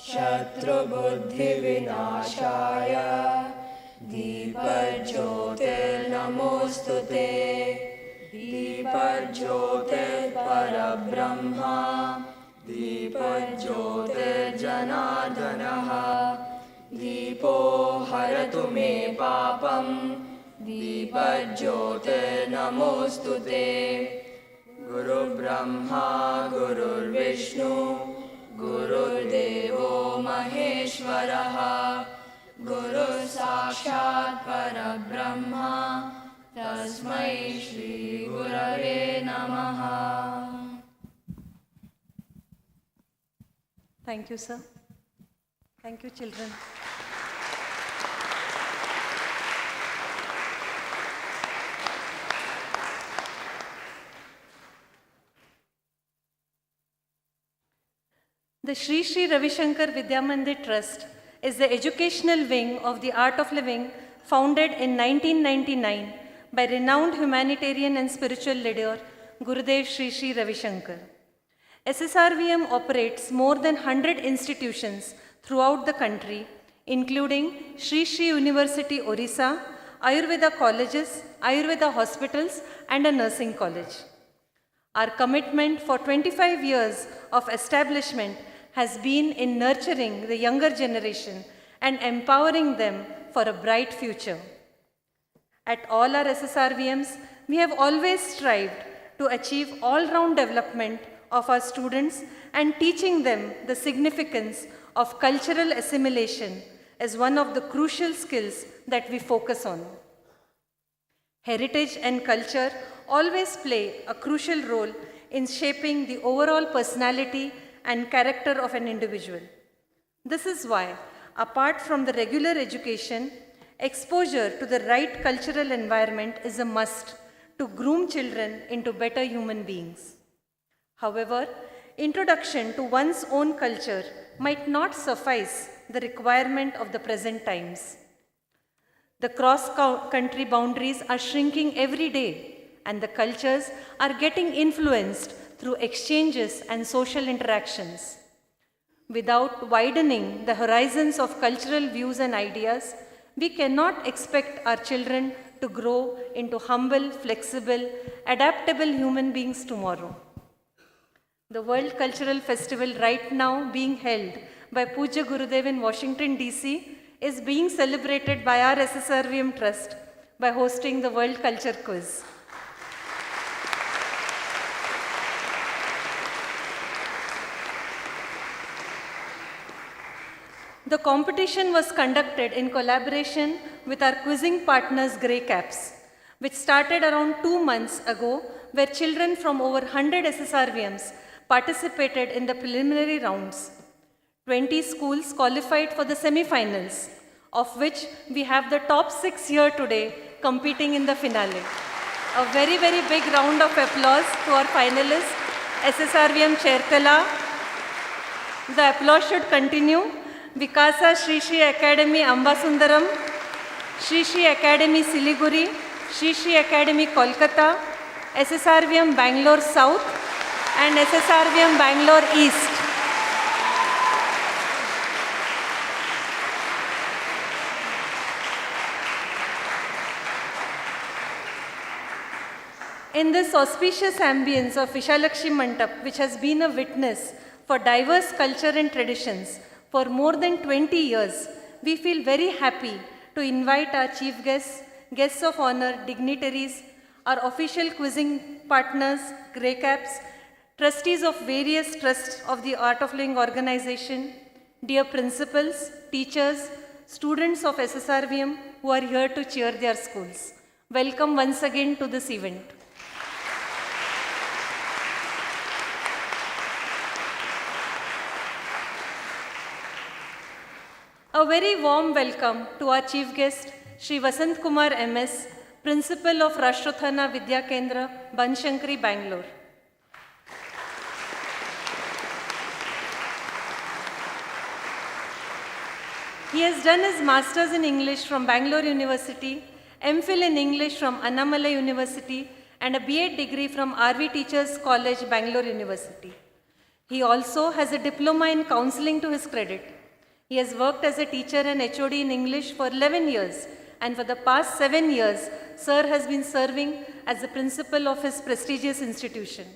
शत्रुबुद्धिविनाशाय दीपज्योतिर्नमोऽस्तुते दीपज्योतिर्परब्रह्मा दीपज्योतिर्जनार्दनः दीपो हरतु मे पापं दीपज्योतिर्नमोऽस्तुते गुरुब्रह्मा गुरुर्विष्णु गुरुर्देवो महेश्वरः गुरुः साक्षात् परब्रह्मा तस्मै श्री गुरवे नमः. Thank you, sir. Thank you, children. The Sri Sri Ravi Shankar Vidya Mandir Trust is the educational wing of the Art of Living founded in 1999 by renowned humanitarian and spiritual leader Gurudev Sri Sri Ravi Shankar. SSRVM operates more than 100 institutions throughout the country, including Sri Sri University, Orissa, Ayurveda colleges, Ayurveda hospitals, and a nursing college. Our commitment for 25 years of establishment has been in nurturing the younger generation and empowering them for a bright future. At all our SSRVMs, we have always strived to achieve all-round development of our students and teaching them the significance of cultural assimilation as one of the crucial skills that we focus on. Heritage and culture always play a crucial role in shaping the overall personality and character of an individual. This is why, apart from the regular education, exposure to the right cultural environment is a must to groom children into better human beings. However, introduction to one's own culture might not suffice the requirement of the present times. The cross-country boundaries are shrinking every day, and the cultures are getting influenced through exchanges and social interactions. Without widening the horizons of cultural views and ideas, we cannot expect our children to grow into humble, flexible, adaptable human beings tomorrow. The World Cultural Festival right now being held by Puja Gurudev in Washington, D.C. is being celebrated by our SSRVM Trust by hosting the World Culture Quiz. The competition was conducted in collaboration with our quizzing partners Grey Caps, which started around 2 months ago, where children from over 100 SSRVMs participated in the preliminary rounds. 20 schools qualified for the semi-finals, of which we have the top 6 here today competing in the finale. A very, very big round of applause to our finalists, SSRVM Chertala. The applause should continue. Vikasa Sri Sri Academy Ambasundaram, Sri Sri Academy Siliguri, Sri Sri Academy Kolkata, SSRVM Bangalore South, and SSRVM Bangalore East. In this auspicious ambience of Vishalakshmi Mantap, which has been a witness for diverse culture and traditions for more than 20 years, we feel very happy to invite our chief guests, guests of honor, dignitaries, our official quizzing partners, Grey Caps, trustees of various trusts of the Art of Living organization, dear principals, teachers, students of SSRVM who are here to cheer their schools. Welcome once again to this event. A very warm welcome to our chief guest, Shri Vasant Kumar MS, Principal of Rashtrathana Vidya Kendra, Banshankari, Bangalore. He has done his Masters in English from Bangalore University, MPhil in English from Annamalai University, and a B.Ed degree from RV Teachers College, Bangalore University. He also has a diploma in counseling to his credit. He has worked as a teacher and HOD in English for 11 years, and for the past 7 years, Sir has been serving as the principal of his prestigious institution.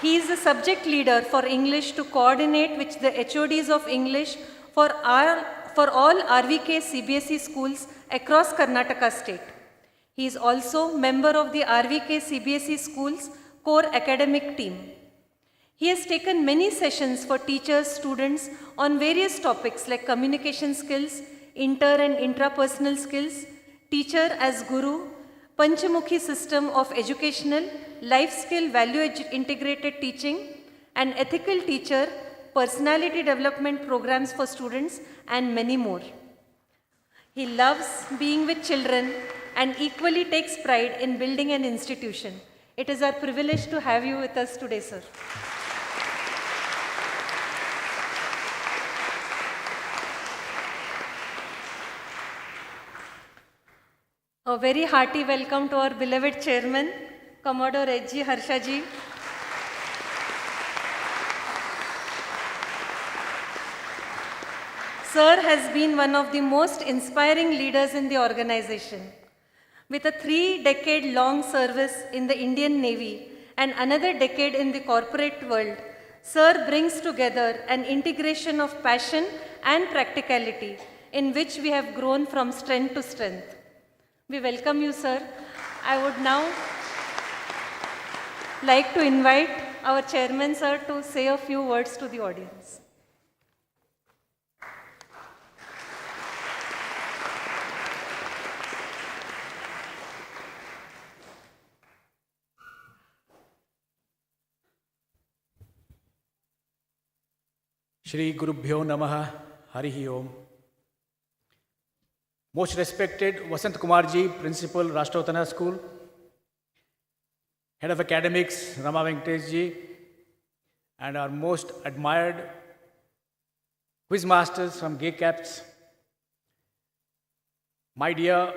He is the subject leader for English to coordinate with the HODs of English for all RVK CBSE schools across Karnataka state. He is also member of the RVK CBSE schools core academic team. He has taken many sessions for teachers, students on various topics like communication skills, inter and intrapersonal skills, teacher as guru, Panchamukhi system of educational, life skill value integrated teaching, and ethical teacher, personality development programs for students, and many more. He loves being with children and equally takes pride in building an institution. It is our privilege to have you with us today, sir. A very hearty welcome to our beloved chairman, Commodore H.G. Harshaji. Sir has been one of the most inspiring leaders in the organization. With a 3-decade-long service in the Indian Navy and another decade in the corporate world, Sir brings together an integration of passion and practicality in which we have grown from strength to strength. We welcome you, sir. I would now like to invite our chairman, sir, to say a few words to the audience. Shri Gurubhyo Namaha Harihi Om. Most respected Vasant Kumarji, Principal, Rashtravatana School, Head of Academics, Rama Venkateshji, and our most admired quiz masters from GACAPS, my dear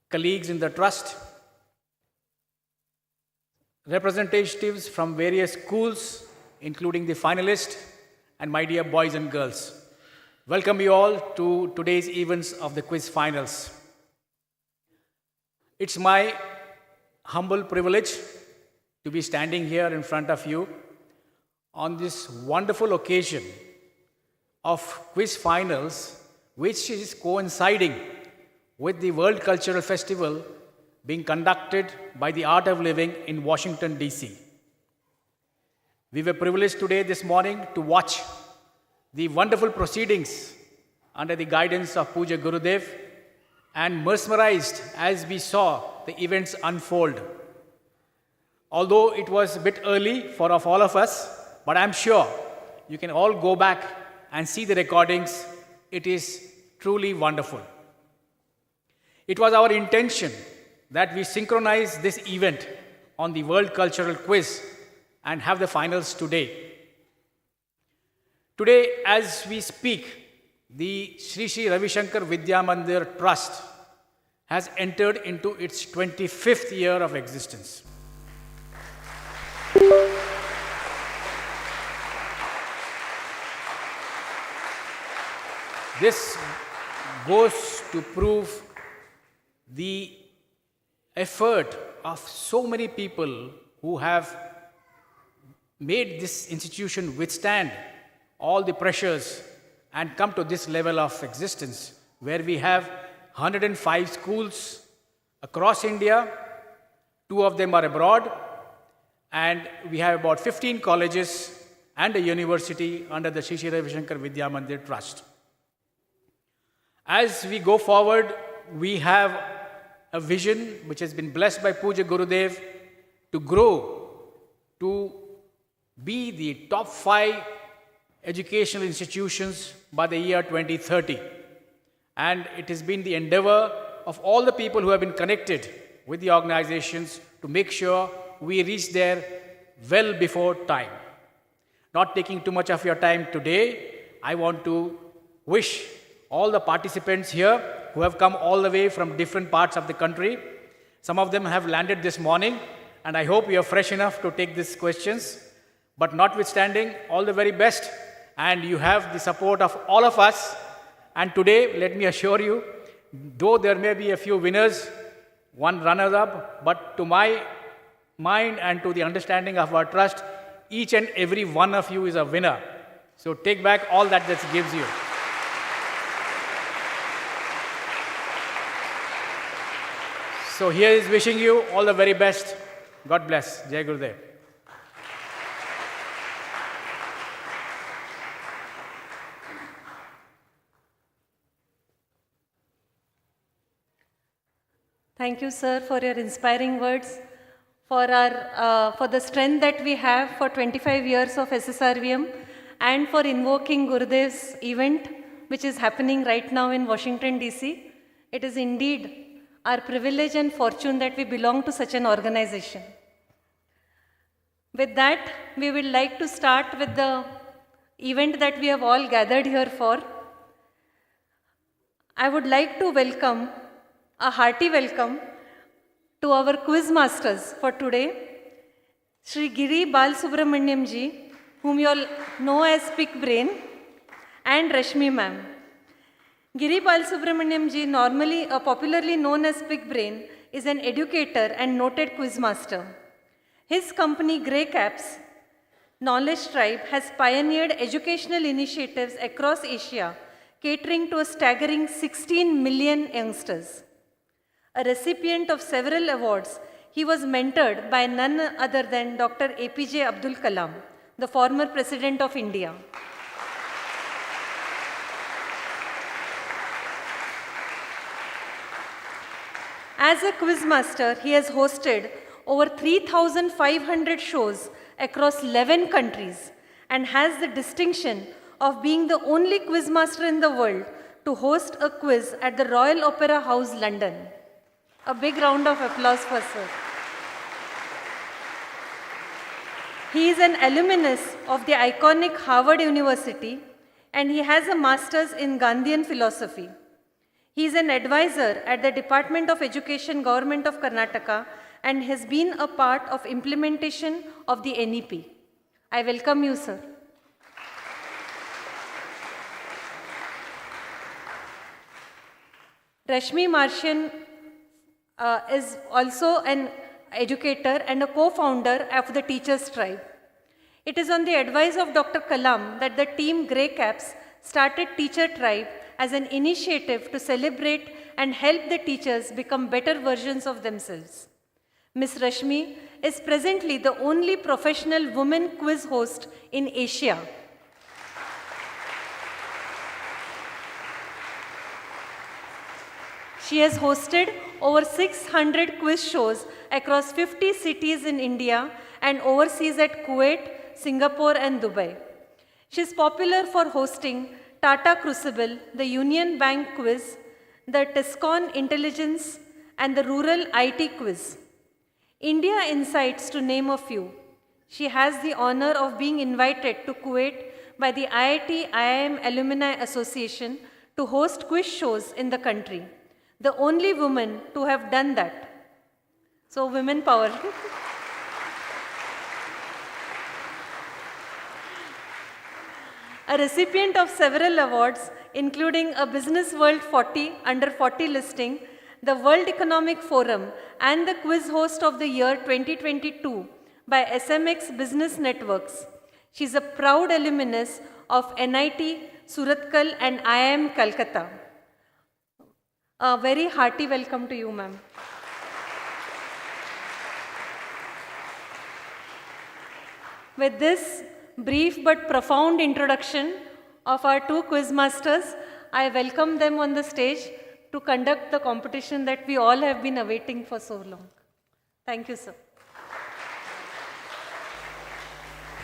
colleagues in the trust, representatives from various schools, including the finalists, and my dear boys and girls. Welcome you all to today's events of the quiz finals. It's my humble privilege to be standing here in front of you on this wonderful occasion of quiz finals, which is coinciding with the World Cultural Festival being conducted by the Art of Living in Washington, D.C. We were privileged today, this morning, to watch the wonderful proceedings under the guidance of Puja Gurudev and mesmerized as we saw the events unfold. Although it was a bit early for all of us, but I'm sure you can all go back and see the recordings. It is truly wonderful. It was our intention that we synchronize this event on the World Cultural Quiz and have the finals today. Today, as we speak, the Sri Sri Ravi Shankar Vidya Mandir Trust has entered into its 25th year of existence. This goes to prove the effort of so many people who have made this institution withstand all the pressures and come to this level of existence, where we have 105 schools across India, 2 of them are abroad, and we have about 15 colleges and a university under the Sri Sri Ravi Shankar Vidya Mandir Trust. As we go forward, we have a vision which has been blessed by Puja Gurudev to grow to be the top 5 educational institutions by the year 2030. And it has been the endeavor of all the people who have been connected with the organizations to make sure we reach there well before time. Not taking too much of your time today, I want to wish all the participants here who have come all the way from different parts of the country. Some of them have landed this morning, and I hope you are fresh enough to take these questions. But notwithstanding, all the very best, and you have the support of all of us. And today, let me assure you, though there may be a few winners, one runner-up, but to my mind and to the understanding of our trust, each and every one of you is a winner. So take back all that this gives you. So here is wishing you all the very best. God bless. Jai Gurudev. Thank you, sir, for your inspiring words, for the strength that we have for 25 years of SSRVM, and for invoking Gurudev's event, which is happening right now in Washington, D.C. It is indeed our privilege and fortune that we belong to such an organization. With that, we would like to start with the event that we have all gathered here for. I would like to welcome, a hearty welcome, to our quiz masters for today, Shri Giri Balsubramaniam ji, whom you all know as Pick Brain, and Rashmi ma'am. Giri Balsubramaniam ji, normally popularly known as Pick Brain, is an educator and noted quiz master. His company Grey Caps Knowledge Tribe has pioneered educational initiatives across Asia, catering to a staggering 16 million youngsters. A recipient of several awards, he was mentored by none other than Dr. APJ Abdul Kalam, the former President of India. As a quiz master, he has hosted over 3,500 shows across 11 countries and has the distinction of being the only quiz master in the world to host a quiz at the Royal Opera House, London. A big round of applause for sir. He is an alumnus of the iconic Harvard University, and he has a master's in Gandhian philosophy. He is an advisor at the Department of Education, Government of Karnataka, and has been a part of implementation of the NEP. I welcome you, sir. Rashmi Martian is also an educator and a co-founder of the Teachers Tribe. It is on the advice of Dr. Kalam that the team Grey Caps started Teacher Tribe as an initiative to celebrate and help the teachers become better versions of themselves. Ms. Rashmi is presently the only professional woman quiz host in Asia. She has hosted over 600 quiz shows across 50 cities in India and overseas at Kuwait, Singapore, and Dubai. She is popular for hosting Tata Crucible, the Union Bank Quiz, the Tescon Intelligence, and the Rural IT Quiz. India Insights, to name a few. She has the honor of being invited to Kuwait by the IIM Alumni Association to host quiz shows in the country. The only woman to have done that. So, women power. A recipient of several awards, including a Business World 40 Under 40 listing, the World Economic Forum, and the Quiz Host of the Year 2022 by SMX Business Networks. She is a proud alumnus of NIT, Surathkal, and IIM Calcutta. A very hearty welcome to you, ma'am. With this brief but profound introduction of our two quiz masters, I welcome them on the stage to conduct the competition that we all have been awaiting for so long. Thank you, sir.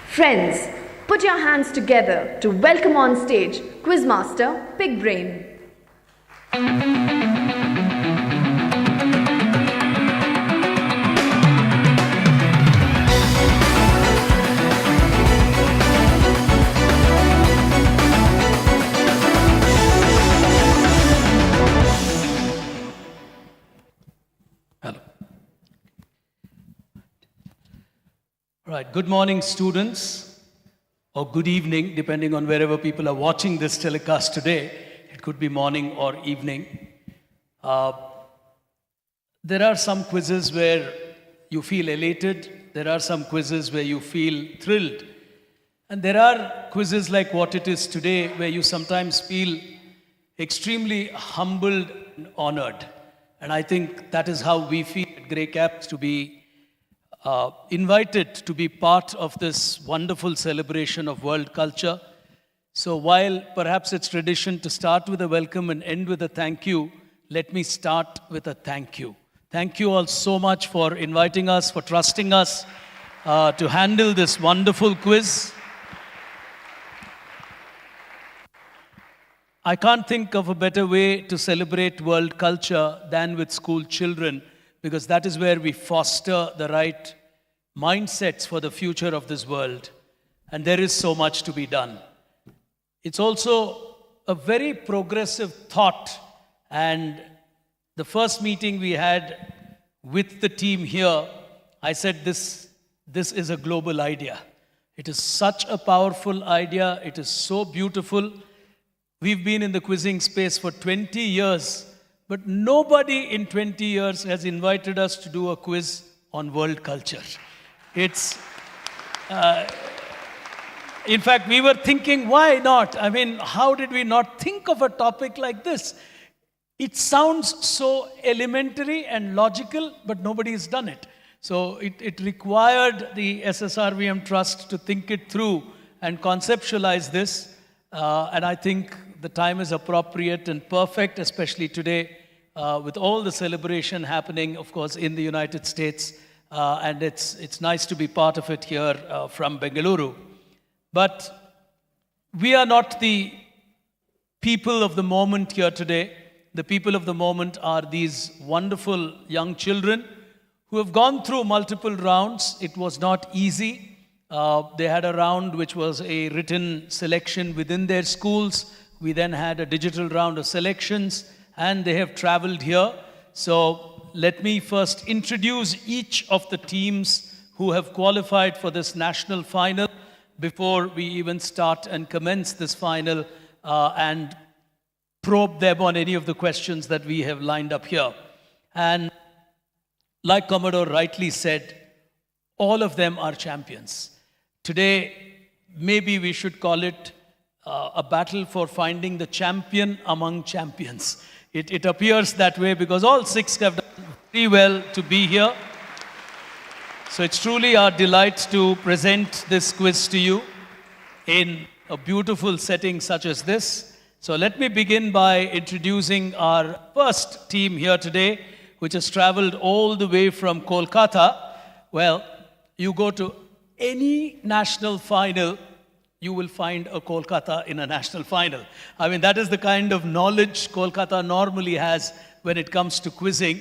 Friends, put your hands together to welcome on stage Quizmaster Pig Brain. Good morning, students, or good evening, depending on wherever people are watching this telecast today. It could be morning or evening. There are some quizzes where you feel elated. There are some quizzes where you feel thrilled. And there are quizzes like what it is today, where you sometimes feel extremely humbled and honored. And I think that is how we feel at Grey Caps, to be invited to be part of this wonderful celebration of world culture. So while perhaps it's tradition to start with a welcome and end with a thank you, let me start with a thank you. Thank you all so much for inviting us, for trusting us to handle this wonderful quiz. I can't think of a better way to celebrate world culture than with school children, because that is where we foster the right mindsets for the future of this world. And there is so much to be done. It's also a very progressive thought. And the first meeting we had with the team here, I said this is a global idea. It is such a powerful idea. It is so beautiful. We've been in the quizzing space for 20 years, but nobody in 20 years has invited us to do a quiz on world culture. It's, in fact, we were thinking, why not? I mean, how did we not think of a topic like this? It sounds so elementary and logical, but nobody has done it. So it required the SSRVM Trust to think it through and conceptualize this. And I think the time is appropriate and perfect, especially today, with all the celebration happening, of course, in the United States. And it's nice to be part of it here from Bengaluru. But we are not the people of the moment here today. The people of the moment are these wonderful young children who have gone through multiple rounds. It was not easy. They had a round which was a written selection within their schools. We then had a digital round of selections, and they have traveled here. So let me first introduce each of the teams who have qualified for this national final before we even start and commence this final and probe them on any of the questions that we have lined up here. And like Commodore rightly said, all of them are champions. Today, maybe we should call it a battle for finding the champion among champions. It appears that way because all six have done very well to be here. So it's truly our delight to present this quiz to you in a beautiful setting such as this. So let me begin by introducing our first team here today, which has traveled all the way from Kolkata. Well, you go to any national final, you will find a Kolkata in a national final. I mean, that is the kind of knowledge Kolkata normally has when it comes to quizzing.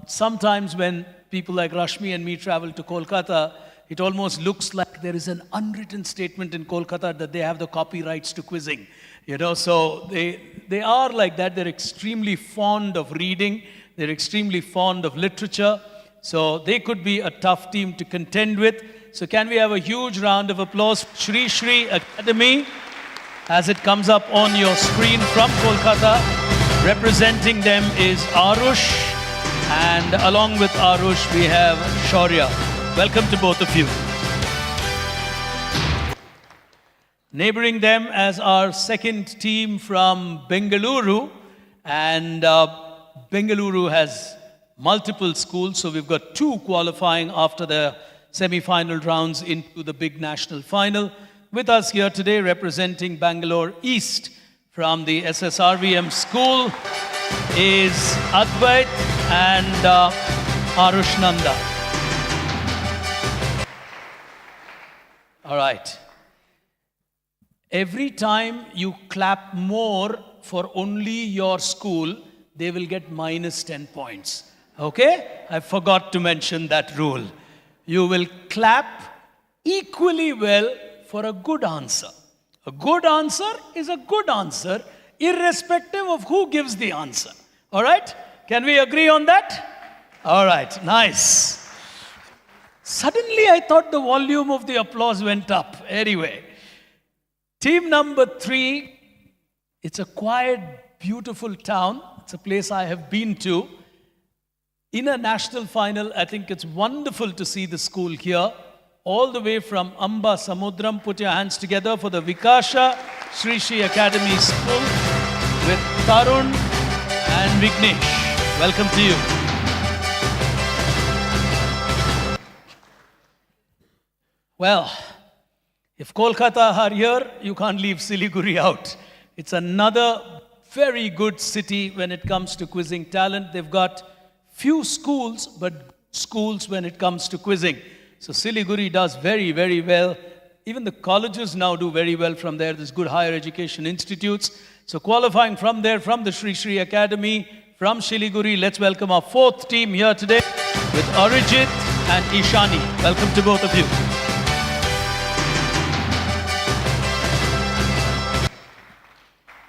Sometimes when people like Rashmi and me travel to Kolkata, it almost looks like there is an unwritten statement in Kolkata that they have the copyrights to quizzing. You know, so they are like that. They're extremely fond of reading. They're extremely fond of literature. So they could be a tough team to contend with. So can we have a huge round of applause for Shri Shri Academy as it comes up on your screen from Kolkata. Representing them is Arush, and along with Arush we have Shaurya. Welcome to both of you. Neighboring them as our second team from Bengaluru, and Bengaluru has multiple schools, so we've got two qualifying after the semi-final rounds into the big national final. With us here today representing Bangalore East from the SSRVM school is Advait and Arush Nanda. All right. Every time you clap more for only your school, they will get minus 10 points. Okay? I forgot to mention that rule. You will clap equally well for a good answer. A good answer is a good answer, irrespective of who gives the answer. All right? Can we agree on that? All right, nice. Suddenly, I thought the volume of the applause went up. Anyway, team number 3, it's a quiet, beautiful town. It's a place I have been to. In a national final, I think it's wonderful to see the school here. All the way from Amba Samudram, put your hands together for the Vikasha Sri Sri Academy School with Tarun and Vignesh. Welcome to you. Well, if Kolkata are here, you can't leave Siliguri out. It's another very good city when it comes to quizzing talent. They've got few schools, but schools when it comes to quizzing. So Siliguri does very, very well. Even the colleges now do very well from there. There's good higher education institutes. So qualifying from there, from the Sri Sri Academy, from Siliguri, let's welcome our 4th team here today with Arijit and Ishani. Welcome to both of you.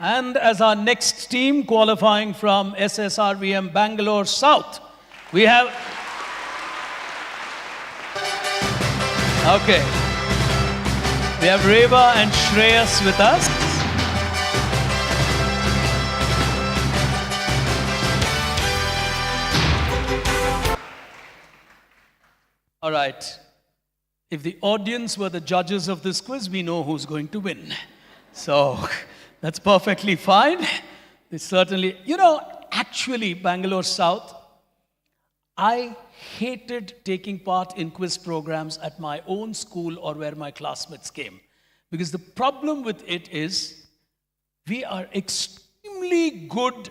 And as our next team qualifying from SSRVM Bangalore South, we have... Okay. We have Reva and Shreyas with us. All right. If the audience were the judges of this quiz, we know who's going to win. So that's perfectly fine. It's certainly, actually, Bangalore South, I hated taking part in quiz programs at my own school or where my classmates came. Because the problem with it is, we are extremely good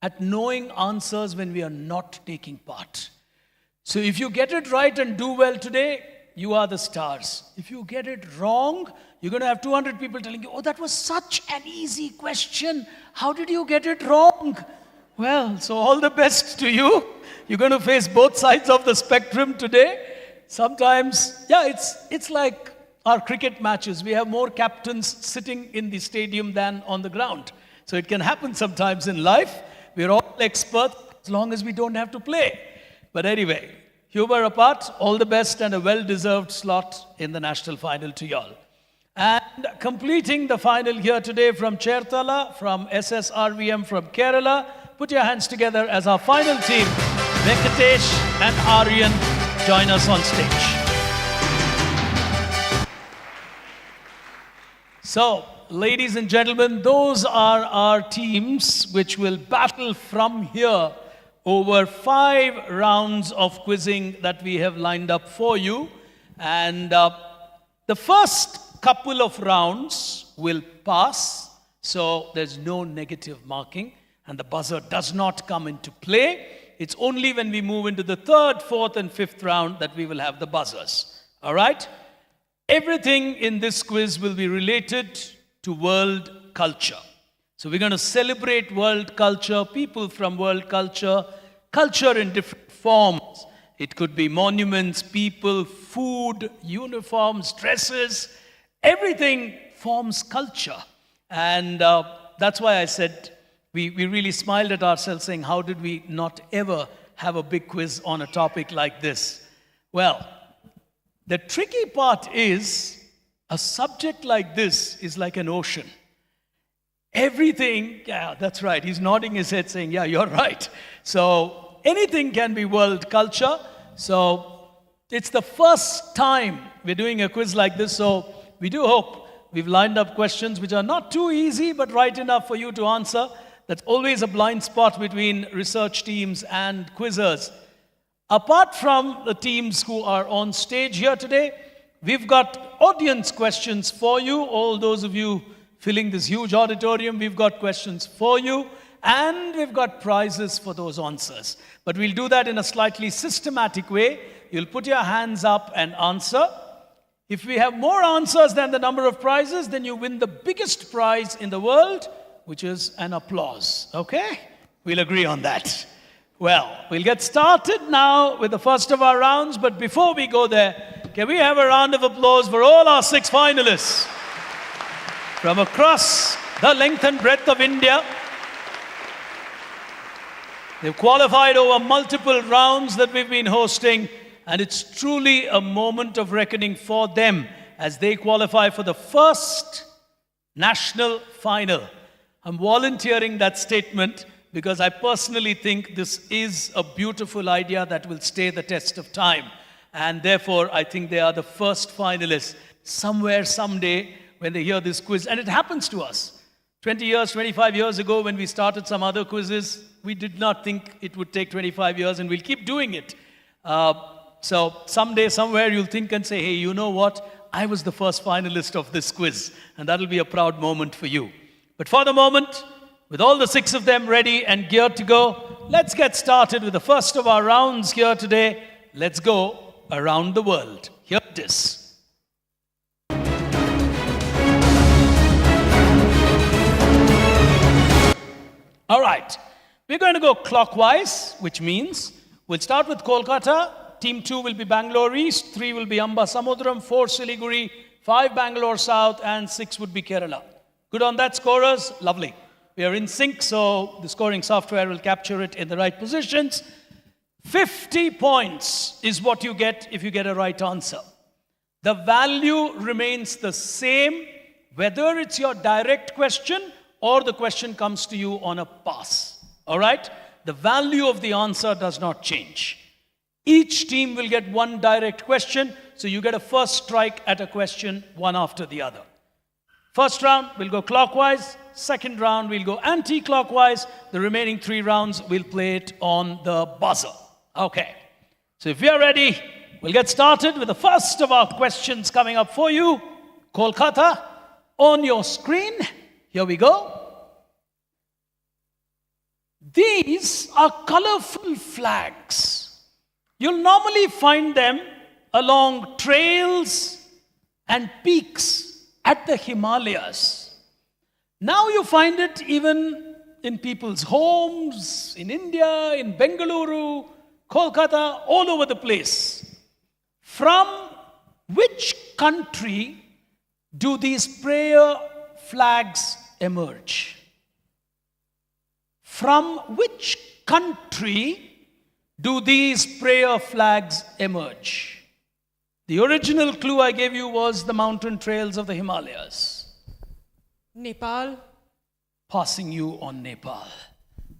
at knowing answers when we are not taking part. So if you get it right and do well today, you are the stars. If you get it wrong, you're going to have 200 people telling you, oh, that was such an easy question. How did you get it wrong? Well, so all the best to you. You're going to face both sides of the spectrum today. Sometimes, it's like our cricket matches. We have more captains sitting in the stadium than on the ground. So it can happen sometimes in life. We're all experts as long as we don't have to play. But anyway, humor apart, all the best and a well-deserved slot in the national final to y'all. And completing the final here today from Chertala, from SSRVM from Kerala, put your hands together as our final team. Venkatesh and Aryan join us on stage. So, ladies and gentlemen, those are our teams which will battle from here over 5 rounds of quizzing that we have lined up for you. And the first couple of rounds will pass, so there's no negative marking, and the buzzer does not come into play. It's only when we move into the 3rd, 4th, and 5th round that we will have the buzzers. All right? Everything in this quiz will be related to world culture. So we're going to celebrate world culture, people from world culture, culture in different forms. It could be monuments, people, food, uniforms, dresses. Everything forms culture. And that's why I said we really smiled at ourselves saying, how did we not ever have a big quiz on a topic like this? Well, the tricky part is a subject like this is like an ocean. Everything, yeah, that's right. He's nodding his head saying, yeah, you're right. So anything can be world culture. So it's the first time we're doing a quiz like this. So we do hope we've lined up questions which are not too easy, but right enough for you to answer. That's always a blind spot between research teams and quizzers. Apart from the teams who are on stage here today, we've got audience questions for you. All those of you filling this huge auditorium, we've got questions for you. And we've got prizes for those answers. But we'll do that in a slightly systematic way. You'll put your hands up and answer. If we have more answers than the number of prizes, then you win the biggest prize in the world, which is an applause. Okay? We'll agree on that. Well, we'll get started now with the first of our rounds. But before we go there, can we have a round of applause for all our 6 finalists from across the length and breadth of India? They've qualified over multiple rounds that we've been hosting, And it's truly a moment of reckoning for them as they qualify for the first national final. I'm volunteering that statement because I personally think this is a beautiful idea that will stay the test of time. And therefore, I think they are the first finalists somewhere, someday, when they hear this quiz. And it happens to us. 20 years, 25 years ago, when we started some other quizzes, we did not think it would take 25 years, and we'll keep doing it. So someday, somewhere, you'll think and say, hey, you know what? I was the first finalist of this quiz. And that'll be a proud moment for you. But for the moment, with all the 6 of them ready and geared to go, let's get started with the first of our rounds here today. Let's go around the world. Here it is. All right, we're going to go clockwise, which means we'll start with Kolkata. Team 2 will be Bangalore East, 3 will be Amba Samudram, 4 Siliguri, 5 Bangalore South, and 6 would be Kerala. Good on that, scorers? Lovely. We are in sync, so the scoring software will capture it in the right positions. 50 points is what you get if you get a right answer. The value remains the same, whether it's your direct question or the question comes to you on a pass. All right? The value of the answer does not change. Each team will get 1 direct question, so you get a first strike at a question, one after the other. First round, we'll go clockwise. Second round, we'll go anti-clockwise. The remaining 3 rounds, we'll play it on the buzzer. Okay. So if you're ready, we'll get started with the first of our questions coming up for you. Kolkata, on your screen. Here we go. These are colorful flags. You'll normally find them along trails and peaks at the Himalayas. Now you find it even in people's homes, in India, in Bengaluru, Kolkata, all over the place. From which country do these prayer flags emerge? From which country do these prayer flags emerge? The original clue I gave you was the mountain trails of the Himalayas. Nepal. Passing you on Nepal.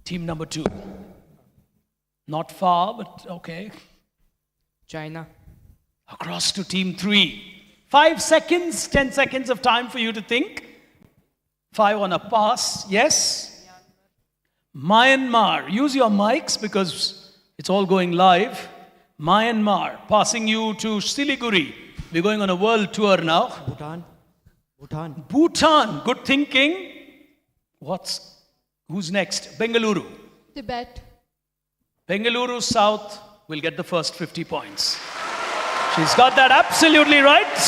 Team number 2. Not far, but okay. China. Across to team 3. 5 seconds, 10 seconds of time for you to think. 5 on a pass. Yes? Myanmar. Use your mics because it's all going live. Myanmar. Passing you to Siliguri. We're going on a world tour now. Bhutan. Bhutan. Good thinking. Who's next? Bengaluru. Tibet. Bengaluru South will get the first 50 points. She's got that absolutely right.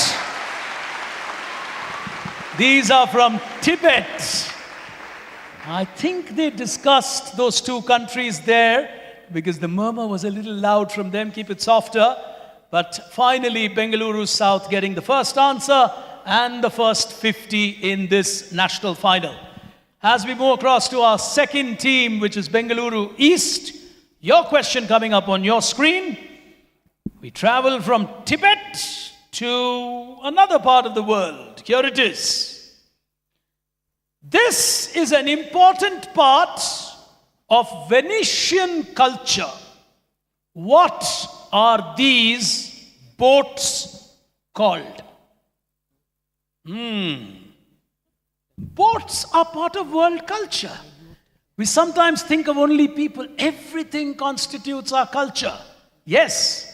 These are from Tibet. I think they discussed those 2 countries there because the murmur was a little loud from them. Keep it softer. But finally, Bengaluru South getting the first answer and the first 50 in this national final. As we move across to our second team, which is Bengaluru East, your question coming up on your screen. We travel from Tibet to another part of the world. Here it is. This is an important part of Venetian culture. What are these boats called? Boats are part of world culture. We sometimes think of only people. Everything constitutes our culture. Yes.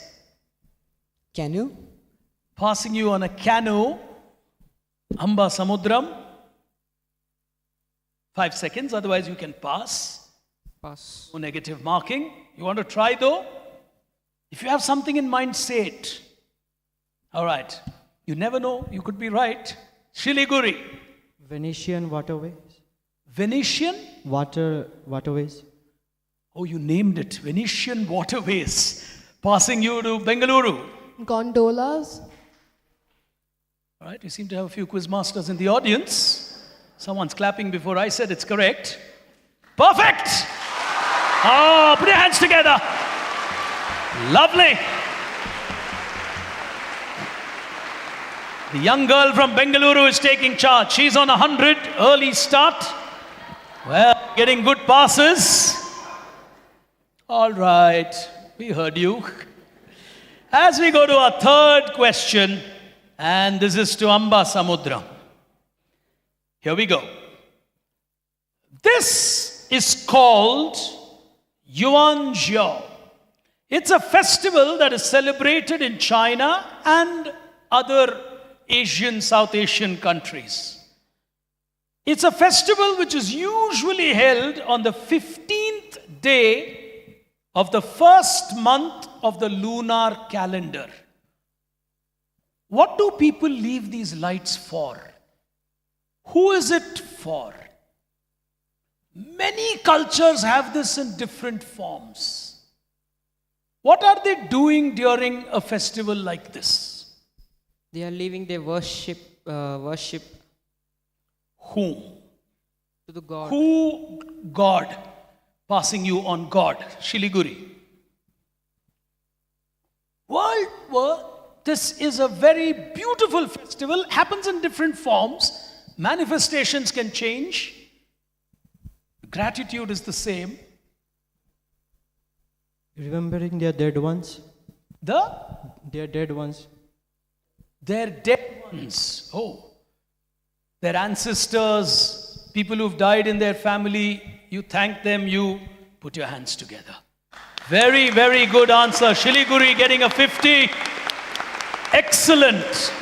Canoe. Passing you on a canoe. Amba Samudram. 5 seconds, otherwise you can pass. Pass. No negative marking. You want to try though? If you have something in mind, say it. All right. You never know. You could be right. Siliguri. Venetian waterways. Venetian? Waterways. Oh, you named it. Venetian waterways. Passing you to Bengaluru. Gondolas. All right. You seem to have a few quiz masters in the audience. Someone's clapping before I said it's correct. Perfect! Oh, put your hands together. Lovely. The young girl from Bengaluru is taking charge. She's on 100, early start. Well, getting good passes. All right, we heard you. As we go to our third question, and this is to Amba Samudram. Here we go. This is called Yuanzhou. It's a festival that is celebrated in China and other South Asian countries. It's a festival which is usually held on the 15th day of the first month of the lunar calendar. What do people leave these lights for? Who is it for? Many cultures have this in different forms. What are they doing during a festival like this? They are leaving their worship Whom? to the God. Who? God. Passing you on God. Shiliguri. This is a very beautiful festival. Happens in different forms. Manifestations can change. Gratitude is the same. Remembering their dead ones. Their dead ones. Their dead ones. Oh. Their ancestors, people who've died in their family, you thank them, you put your hands together. Very, very good answer. Shiliguri getting a 50. Excellent.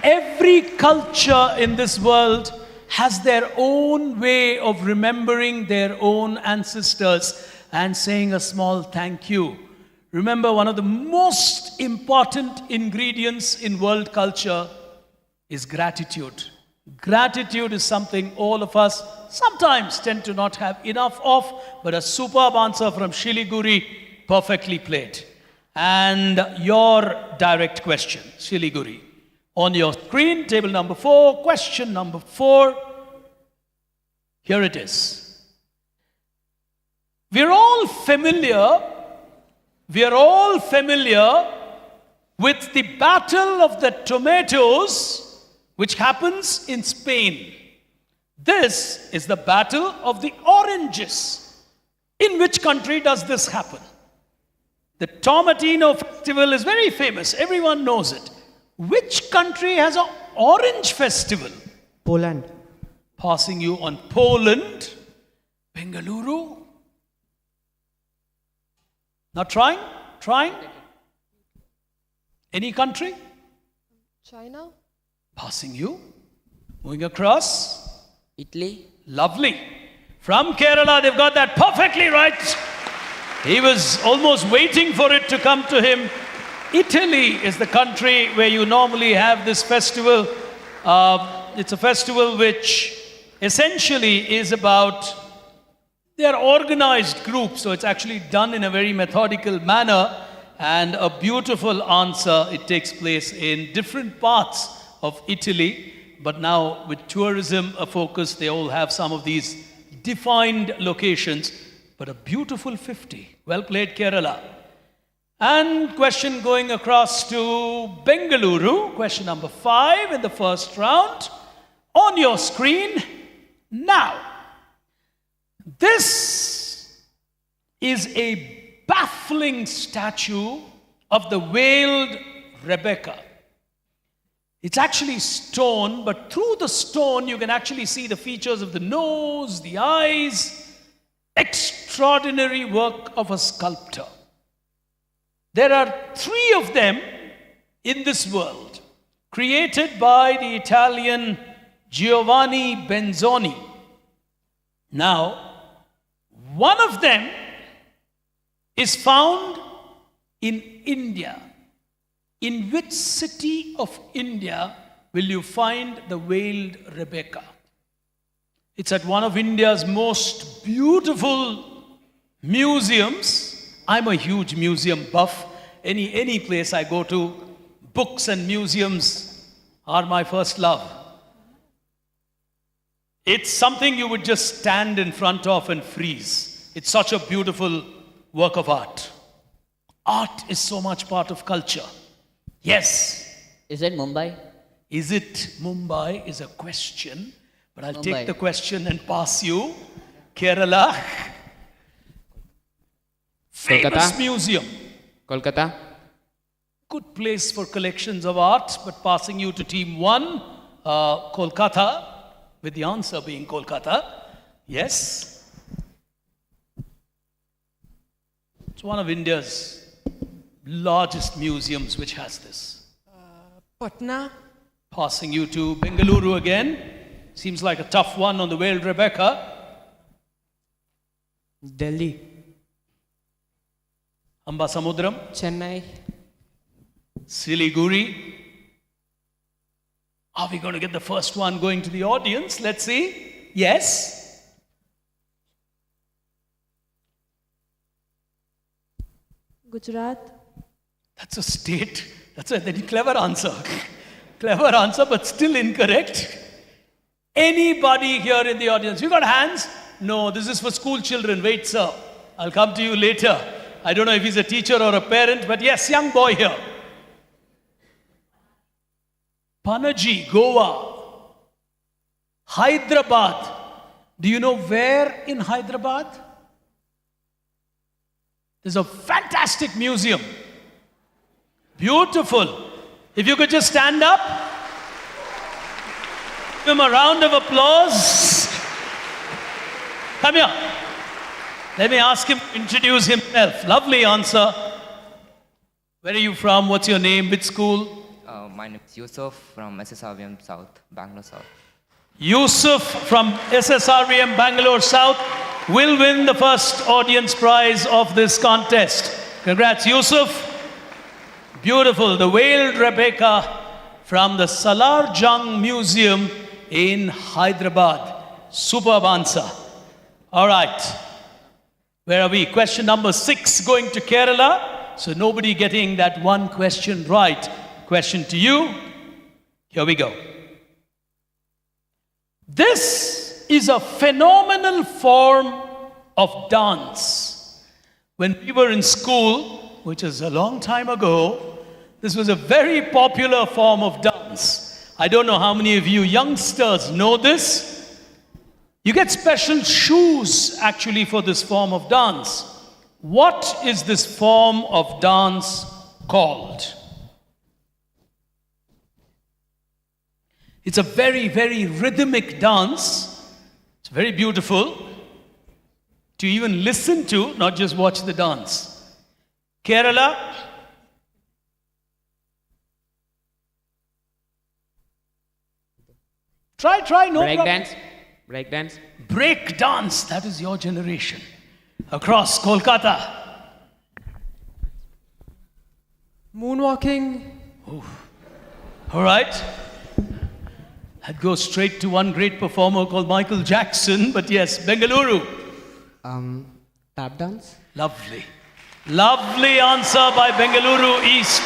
Every culture in this world has their own way of remembering their own ancestors and saying a small thank you. Remember, one of the most important ingredients in world culture is gratitude. Gratitude is something all of us sometimes tend to not have enough of, but a superb answer from Shiliguri, perfectly played. And your direct question, Shiliguri. On your screen, table number 4, question number 4. Here it is. We're all familiar with the Battle of the Tomatoes, which happens in Spain. This is the Battle of the Oranges. In which country does this happen? The Tomatino festival is very famous. Everyone knows it. Which country has an orange festival? Poland. Passing you on Poland. Bengaluru. Not trying? Trying? Any country? China? Passing you. Moving across. Italy. Lovely. From Kerala, they've got that perfectly right. He was almost waiting for it to come to him. Italy is the country where you normally have this festival. It's a festival which essentially is about, they are organized groups, so it's actually done in a very methodical manner. And a beautiful answer, it takes place in different parts of Italy. But now with tourism a focus, they all have some of these defined locations. But a beautiful 50. Well played, Kerala. And question going across to Bengaluru. Question number 5 in the first round. On your screen now. This is a baffling statue of the veiled Rebecca. It's actually stone, but through the stone you can actually see the features of the nose, the eyes. Extraordinary work of a sculptor. There are 3 of them in this world, created by the Italian Giovanni Benzoni. Now, one of them is found in India. In which city of India will you find the veiled Rebecca? It's at one of India's most beautiful museums. I'm a huge museum buff. Any place I go to, books and museums are my first love. It's something you would just stand in front of and freeze. It's such a beautiful work of art. Art is so much part of culture. Yes. Is it Mumbai? Is it Mumbai is a question, but I'll take Mumbai. the question and pass you. Kerala. Famous Kolkata. museum. Kolkata. Good place for collections of art, but passing you to team 1, Kolkata, with the answer being Kolkata. Yes. It's one of India's largest museums which has this. Patna. Passing you to Bengaluru again. Seems like a tough one on the veiled Rebecca. Delhi. Ambasamudram. Chennai. Siliguri. Are we going to get the first one going to the audience? Let's see. Yes. Gujarat. That's a state. That's a very clever answer. Clever answer, but still incorrect. Anybody here in the audience? You got hands? No, this is for school children. Wait, sir. I'll come to you later. I don't know if he's a teacher or a parent, but yes, young boy here. Panaji, Goa. Hyderabad. Do you know where in Hyderabad? There's a fantastic museum. Beautiful. If you could just stand up. Give him a round of applause. Come here. Let me ask him to introduce himself. Lovely answer. Where are you from? What's your name? Which school? My name is Yusuf from SSRVM South, Bangalore South. Yusuf from SSRVM Bangalore South will win the first audience prize of this contest. Congrats, Yusuf. Beautiful. The veiled Rebecca from the Salar Jung Museum in Hyderabad. Superb answer. All right. Where are we? Question number 6 going to Kerala. So nobody getting that one question right. Question to you. Here we go. This is a phenomenal form of dance. When we were in school, which is a long time ago, this was a very popular form of dance. I don't know how many of you youngsters know this. You get special shoes actually for this form of dance. What is this form of dance called? It's a very, very rhythmic dance. It's very beautiful to even listen to, not just watch the dance. Kerala. Try, no Break problem. dance. Break dance. Break dance, that is your generation. Across Kolkata. Moonwalking. All right. I'd go straight to one great performer called Michael Jackson, but yes, Bengaluru. Tap dance. Lovely. Lovely answer by Bengaluru East.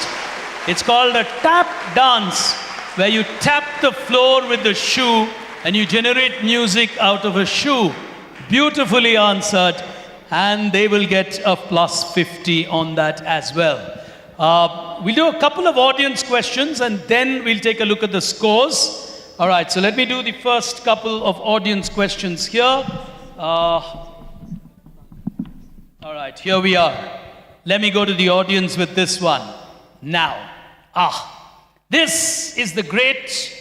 It's called a tap dance, where you tap the floor with the shoe and you generate music out of a shoe. Beautifully answered, and they will get a plus 50 on that as well. We'll do a couple of audience questions and then we'll take a look at the scores. All right, so let me do the first couple of audience questions here. All right, here we are. Let me go to the audience with this one. Now, this is the great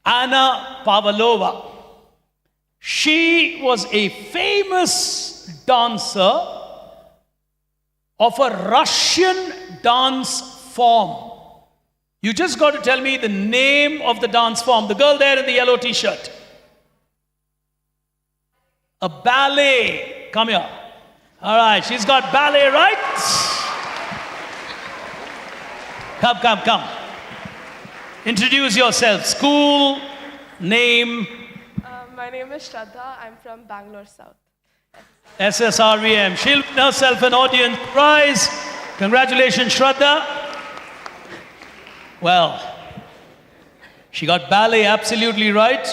Anna Pavlova. She was a famous dancer of a Russian dance form. You just got to tell me the name of the dance form. The girl there in the yellow t-shirt. A ballet. Come here. All right, she's got ballet right. Come. Introduce yourself. School, name. My name is Shraddha. I'm from Bangalore South. SSRVM. She'll win herself an audience prize. Congratulations, Shraddha. Well, she got ballet absolutely right.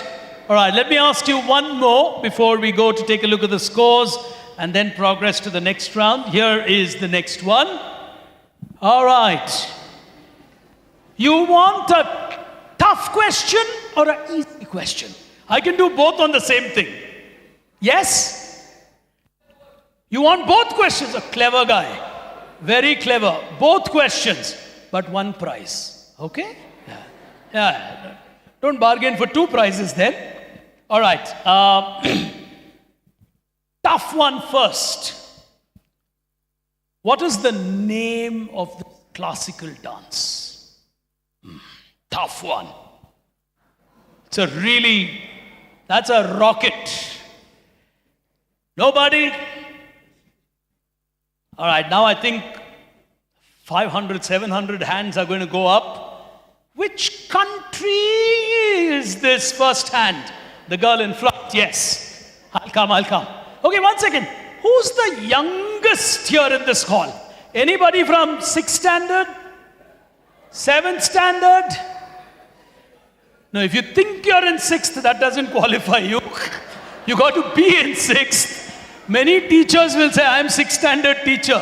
All right, let me ask you one more before we go to take a look at the scores and then progress to the next round. Here is the next one. All right. You want a tough question or an easy question? I can do both on the same thing. Yes? You want both questions? A clever guy. Very clever. Both questions, but one prize. Okay? Yeah. Don't bargain for two prizes then. All right. Tough one first. What is the name of the classical dance? Tough one. That's a rocket. Nobody? All right, now I think 500, 700 hands are going to go up. Which country is this first hand? The girl in front, yes. I'll come. Okay, 1 second. Who's the youngest here in this hall? Anybody from 6th standard? 7th standard? No, if you think you're in 6th, that doesn't qualify you. You got to be in 6th. Many teachers will say, I am 6th standard teacher.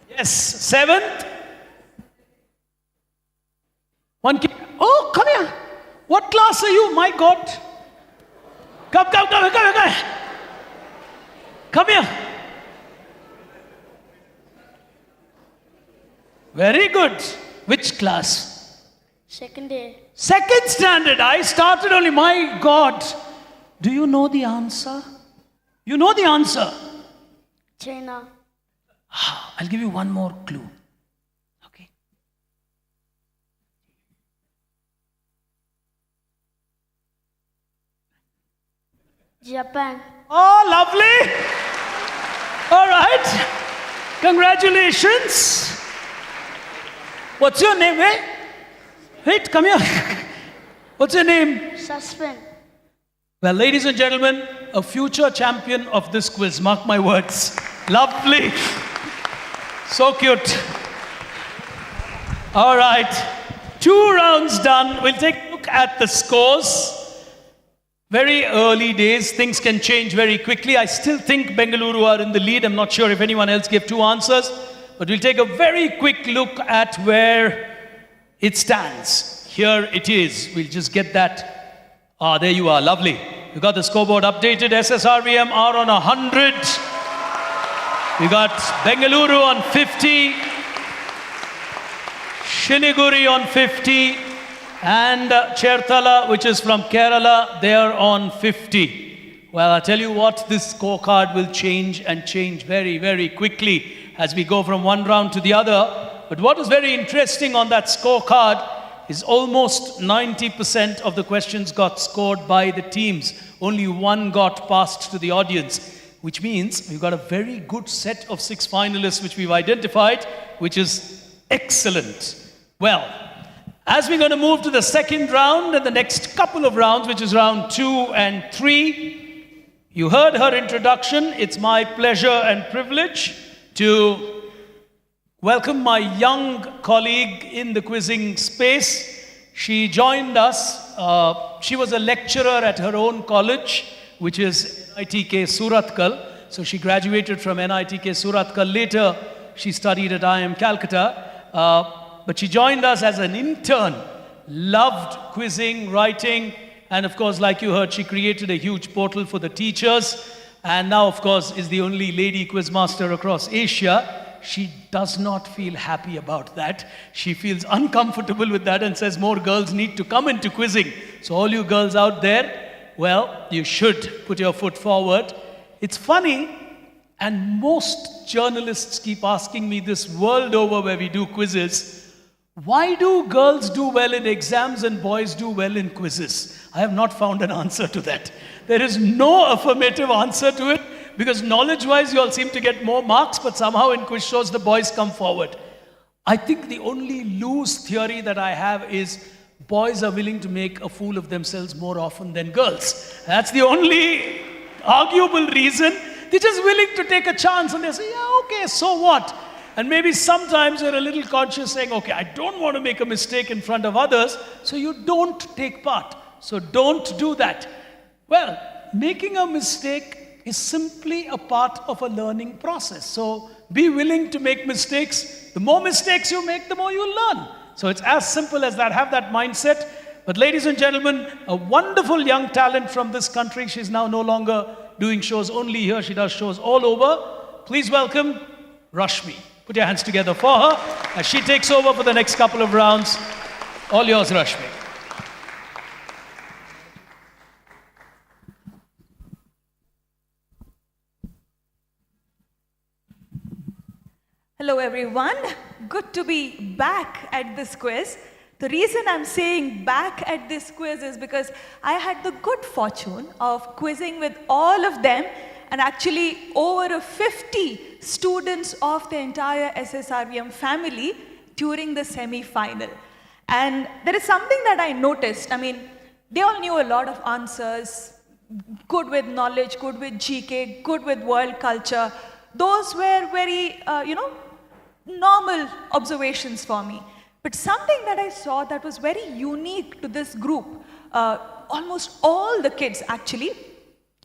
Yes, 7th? One kid. Oh, come here. What class are you? My God. Come. Come here. Very good. Which class? Second day. 2nd standard. I started only. My God. Do you know the answer? You know the answer. China. I'll give you one more clue. Okay. Japan. Oh, lovely. All right. Congratulations. What's your name, eh? Wait, come here. What's your name? Suspend. Well, ladies and gentlemen, a future champion of this quiz. Mark my words. Lovely. So cute. All right. 2 rounds done. We'll take a look at the scores. Very early days. Things can change very quickly. I still think Bengaluru are in the lead. I'm not sure if anyone else gave 2 answers. But we'll take a very quick look at where it stands. Here it is. We'll just get that. There you are. Lovely. You got the scoreboard updated. SSRVM are on 100. We got Bengaluru on 50. Shiliguri on 50. And Cherthala, which is from Kerala, they are on 50. Well, I tell you what, this scorecard will change and change very, very quickly as we go from one round to the other. But what is very interesting on that scorecard is almost 90% of the questions got scored by the teams. Only one got passed to the audience, which means we've got a very good set of 6 finalists which we've identified, which is excellent. Well, as we're going to move to the second round and the next couple of rounds, which is round 2 and 3, you heard her introduction. It's my pleasure and privilege to welcome my young colleague in the quizzing space. She joined us. She was a lecturer at her own college, which is NITK Surathkal. So she graduated from NITK Surathkal. Later, she studied at IIM Calcutta. But she joined us as an intern, loved quizzing, writing, and of course, like you heard, she created a huge portal for the teachers, and now, of course, is the only lady quizmaster across Asia. She does not feel happy about that. She feels uncomfortable with that and says more girls need to come into quizzing. So all you girls out there, well, you should put your foot forward. It's funny, and most journalists keep asking me this world over where we do quizzes. Why do girls do well in exams and boys do well in quizzes? I have not found an answer to that. There is no affirmative answer to it because knowledge-wise you all seem to get more marks, but somehow in quiz shows the boys come forward. I think the only loose theory that I have is boys are willing to make a fool of themselves more often than girls. That's the only arguable reason. They're just willing to take a chance and they say, yeah, okay, so what? And maybe sometimes you're a little conscious saying, okay, I don't want to make a mistake in front of others, so you don't take part. So don't do that. Well, making a mistake is simply a part of a learning process. So be willing to make mistakes. The more mistakes you make, the more you learn. So it's as simple as that. Have that mindset. But ladies and gentlemen, a wonderful young talent from this country. She's now no longer doing shows only here. She does shows all over. Please welcome Rashmi. Put your hands together for her as she takes over for the next couple of rounds. All yours, Rashmi. Hello everyone, good to be back at this quiz. The reason I'm saying back at this quiz is because I had the good fortune of quizzing with all of them and actually over 50 students of the entire SSRVM family during the semi-final. And there is something that I noticed. I mean, they all knew a lot of answers, good with knowledge, good with GK, good with world culture. Those were very, normal observations for me. But something that I saw that was very unique to this group, almost all the kids actually,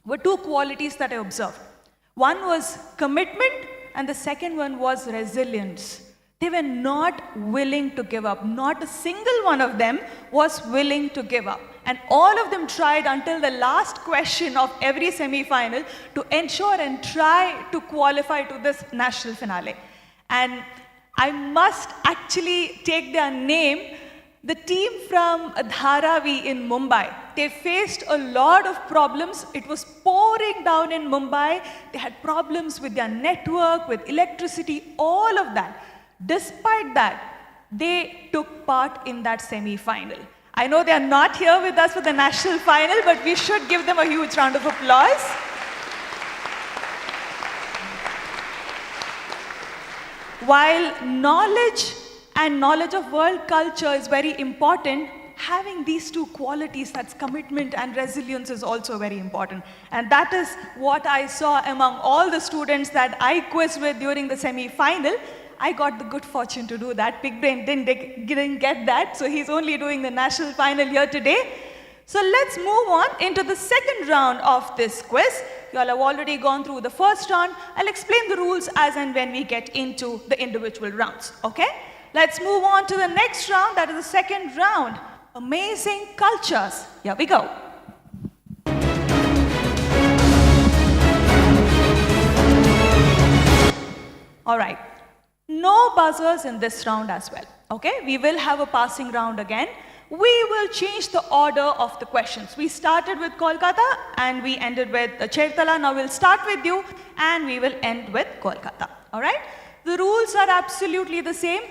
were two qualities that I observed. One was commitment and the second one was resilience. They were not willing to give up. Not a single one of them was willing to give up. And all of them tried until the last question of every semi-final to ensure and try to qualify to this national finale. And I must actually take their name. The team from Dharavi in Mumbai, they faced a lot of problems. It was pouring down in Mumbai. They had problems with their network, with electricity, all of that. Despite that, they took part in that semi-final. I know they are not here with us for the national final, but we should give them a huge round of applause. While knowledge and knowledge of world culture is very important, having these two qualities, that's commitment and resilience, is also very important. And that is what I saw among all the students that I quizzed with during the semi-final. I got the good fortune to do that. Big Brain didn't get that, so he's only doing the national final here today. So let's move on into the second round of this quiz. You all have already gone through the first round. I'll explain the rules as and when we get into the individual rounds, okay? Let's move on to the next round, that is the second round. Amazing cultures. Here we go. All right, no buzzers in this round as well, okay? We will have a passing round again. We will change the order of the questions. We started with Kolkata and we ended with Chertala. Now we'll start with you and we will end with Kolkata, all right? The rules are absolutely the same.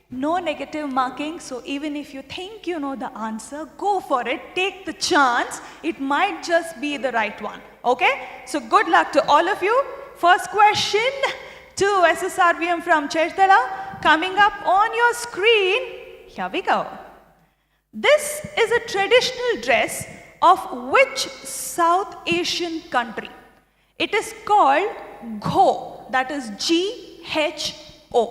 No negative marking, so even if you think you know the answer, go for it, take the chance. It might just be the right one, okay? So good luck to all of you. First question to SSRVM from Chertala, coming up on your screen. Here we go. This is a traditional dress of which South Asian country? It is called Gho, that is G-H-O.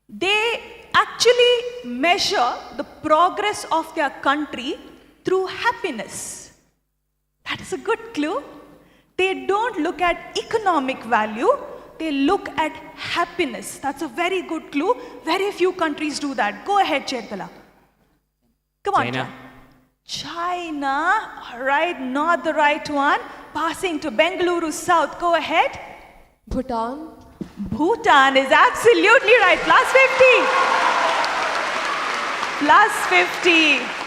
They actually measure the progress of their country through happiness. That is a good clue. They don't look at economic value, they look at happiness. That's a very good clue. Very few countries do that. Go ahead, Chertala. Come on, China. China. All right, not the right one. Passing to Bengaluru South. Go ahead. Bhutan. Bhutan is absolutely right. Plus 50. Plus 50.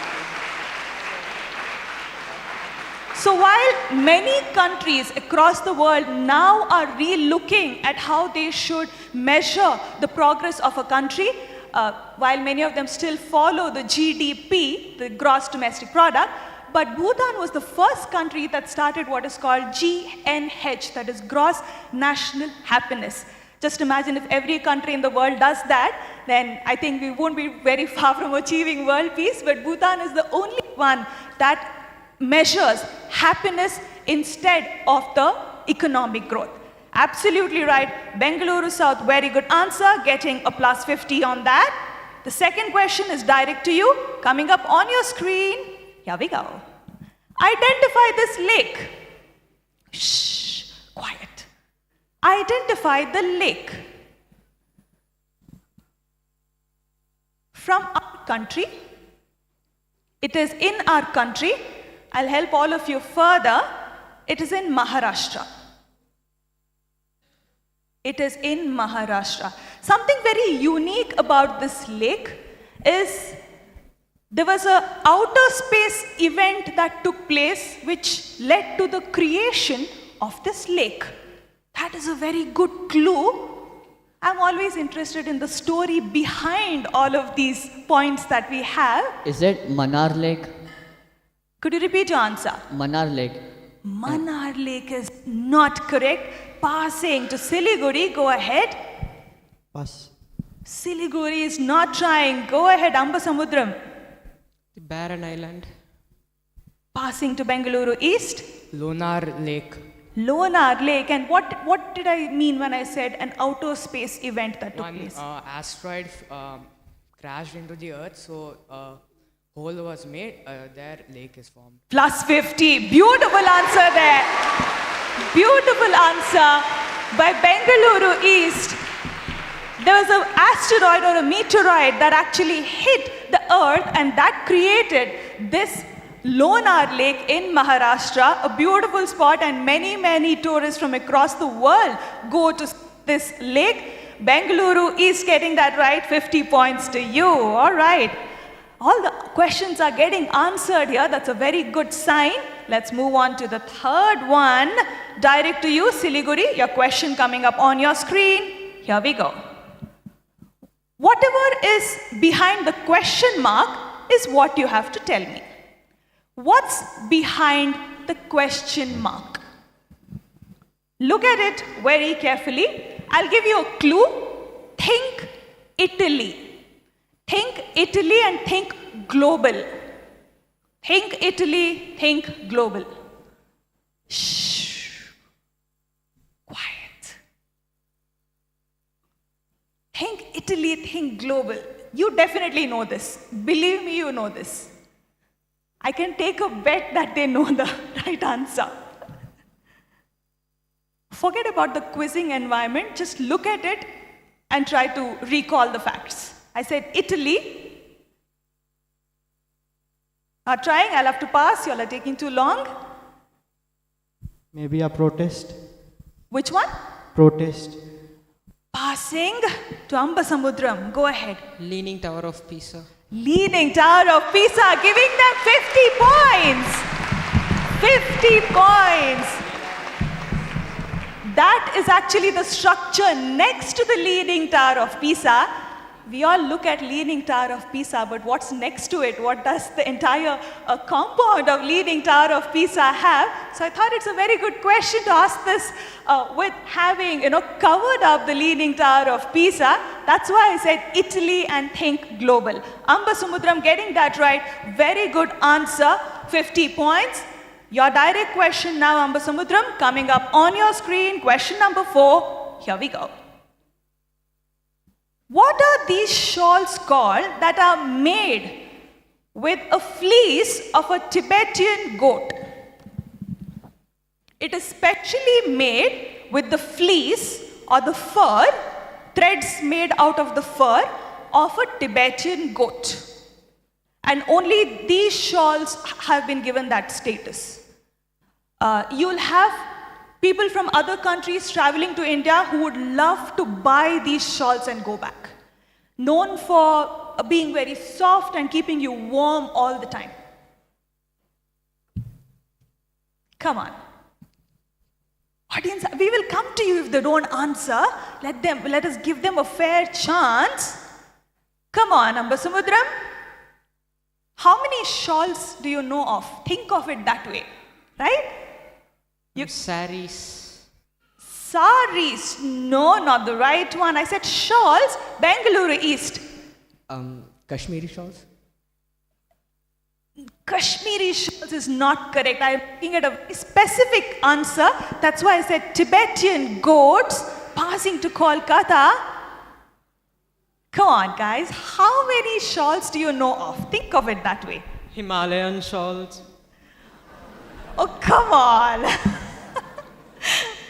So while many countries across the world now are re-looking at how they should measure the progress of a country, while many of them still follow the GDP, the gross domestic product, but Bhutan was the first country that started what is called GNH, that is gross national happiness. Just imagine if every country in the world does that, then I think we won't be very far from achieving world peace, but Bhutan is the only one that measures happiness instead of the economic growth. Absolutely right. Bengaluru South, very good answer, getting a plus 50 on that. The second question is direct to you, coming up on your screen. Here we go. Identify this lake. Shh, quiet. Identify the lake. from our country. It is in our country. I'll help all of you further. It is in Maharashtra. It is in Maharashtra. Something very unique about this lake is there was an outer space event that took place which led to the creation of this lake. That is a very good clue. I'm always interested in the story behind all of these points that we have. Is it Manar Lake? Could you repeat your answer? Manar Lake. Manar Lake is not correct. Passing to Siliguri, go ahead. Pass. Siliguri is not trying. Go ahead, Ambasamudram. The Barren Island. Passing to Bengaluru East. Lunar Lake. Lunar Lake. And what did I mean when I said an outer space event that took place? Asteroid crashed into the earth, so hole was made, there lake is formed. Plus 50. Beautiful answer there. Beautiful answer by Bengaluru East. There was an asteroid or a meteorite that actually hit the earth and that created this Lonar Lake in Maharashtra, a beautiful spot, and many tourists from across the world go to this lake. Bengaluru East getting that right, 50 points to you. All right. All the questions are getting answered here. That's a very good sign. Let's move on to the third one. Direct to you, Siliguri. Your question coming up on your screen. Here we go. Whatever is behind the question mark is what you have to tell me. What's behind the question mark? Look at it very carefully. I'll give you a clue. Think Italy. Think Italy and think global. Think Italy, think global. Shh. Quiet. Think Italy, think global. You definitely know this. Believe me, you know this. I can take a bet that they know the right answer. Forget about the quizzing environment. Just look at it and try to recall the facts. I said Italy. Are trying, I'll have to pass. You all are taking too long. Maybe a protest. Which one? Protest. Passing to Ambasamudram. Go ahead. Leaning Tower of Pisa. Leaning Tower of Pisa, giving them 50 points. 50 points. That is actually the structure next to the Leaning Tower of Pisa. We all look at Leaning Tower of Pisa, but what's next to it? What does the entire compound of Leaning Tower of Pisa have? So I thought it's a very good question to ask this with having, covered up the Leaning Tower of Pisa. That's why I said Italy and think global. Ambasamudram getting that right. Very good answer. 50 points. Your direct question now, Ambasamudram, coming up on your screen. Question number 4. Here we go. What are these shawls called that are made with a fleece of a Tibetan goat? It is specially made with the fleece or the fur, threads made out of the fur of a Tibetan goat. And only these shawls have been given that status. You'll have people from other countries traveling to India who would love to buy these shawls and go back. Known for being very soft and keeping you warm all the time. Come on. Audience, we will come to you if they don't answer. Let us give them a fair chance. Come on, Ambasamudram. How many shawls do you know of? Think of it that way, right? Saris. Saris. No, not the right one. I said shawls. Bengaluru East. Kashmiri shawls. Kashmiri shawls is not correct. I'm looking at a very specific answer. That's why I said Tibetan goats. Passing to Kolkata. Come on, guys. How many shawls do you know of? Think of it that way. Himalayan shawls. Oh, come on.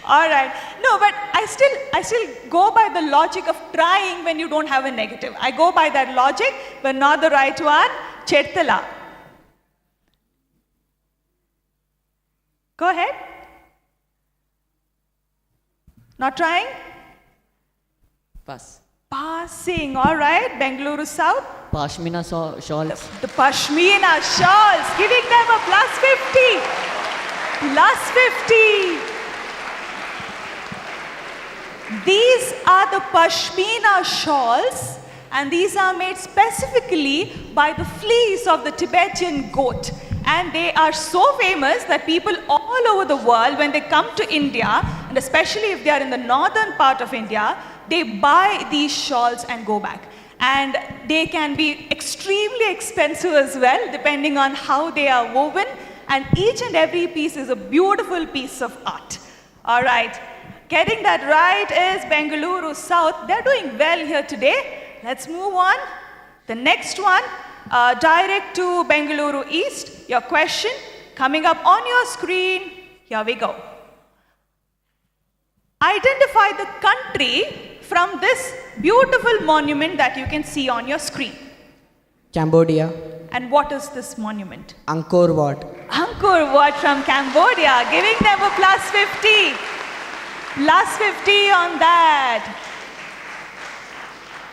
All right. No, but I still go by the logic of trying when you don't have a negative. I go by that logic, but not the right one. Chetala. Go ahead. Not trying? Pass. Passing. All right. Bengaluru South. Pashmina shawls. The Pashmina shawls. Giving them a +50. +50. These are the Pashmina shawls, and these are made specifically by the fleece of the Tibetan goat. And they are so famous that people all over the world, when they come to India, and especially if they are in the northern part of India, they buy these shawls and go back. And they can be extremely expensive as well, depending on how they are woven. And each and every piece is a beautiful piece of art. All right. Getting that right is Bengaluru South. They're doing well here today. Let's move on. The next one, direct to Bengaluru East. Your question coming up on your screen. Here we go. Identify the country from this beautiful monument that you can see on your screen. Cambodia. And what is this monument? Angkor Wat. Angkor Wat from Cambodia, giving them a +50. +50 on that.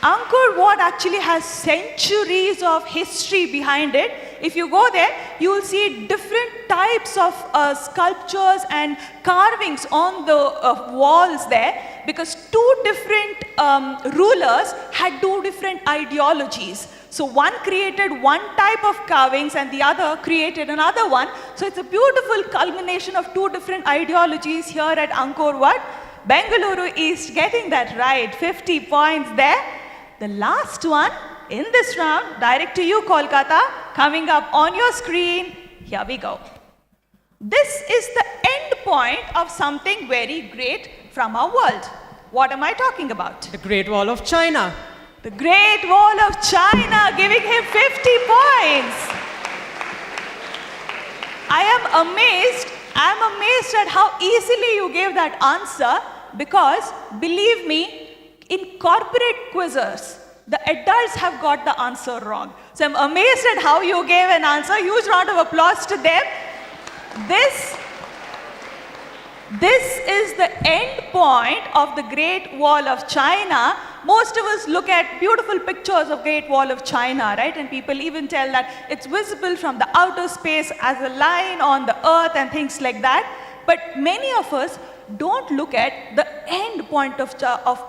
Angkor Wat actually has centuries of history behind it. If you go there, you will see different types of sculptures and carvings on the walls there, because two different rulers had two different ideologies. So one created one type of carvings and the other created another one. So it's a beautiful culmination of two different ideologies here at Angkor Wat. Bengaluru East getting that right, 50 points there. The last one in this round, direct to you, Kolkata, coming up on your screen. Here we go. This is the end point of something very great from our world. What am I talking about? The Great Wall of China. The Great Wall of China, giving him 50 points. I am amazed at how easily you gave that answer, because believe me, in corporate quizzes, the adults have got the answer wrong. So I'm amazed at how you gave an answer. Huge round of applause to them. This is the end point of the Great Wall of China. Most of us look at beautiful pictures of Great Wall of China, right? And people even tell that it's visible from the outer space as a line on the earth and things like that. But many of us don't look at the end point of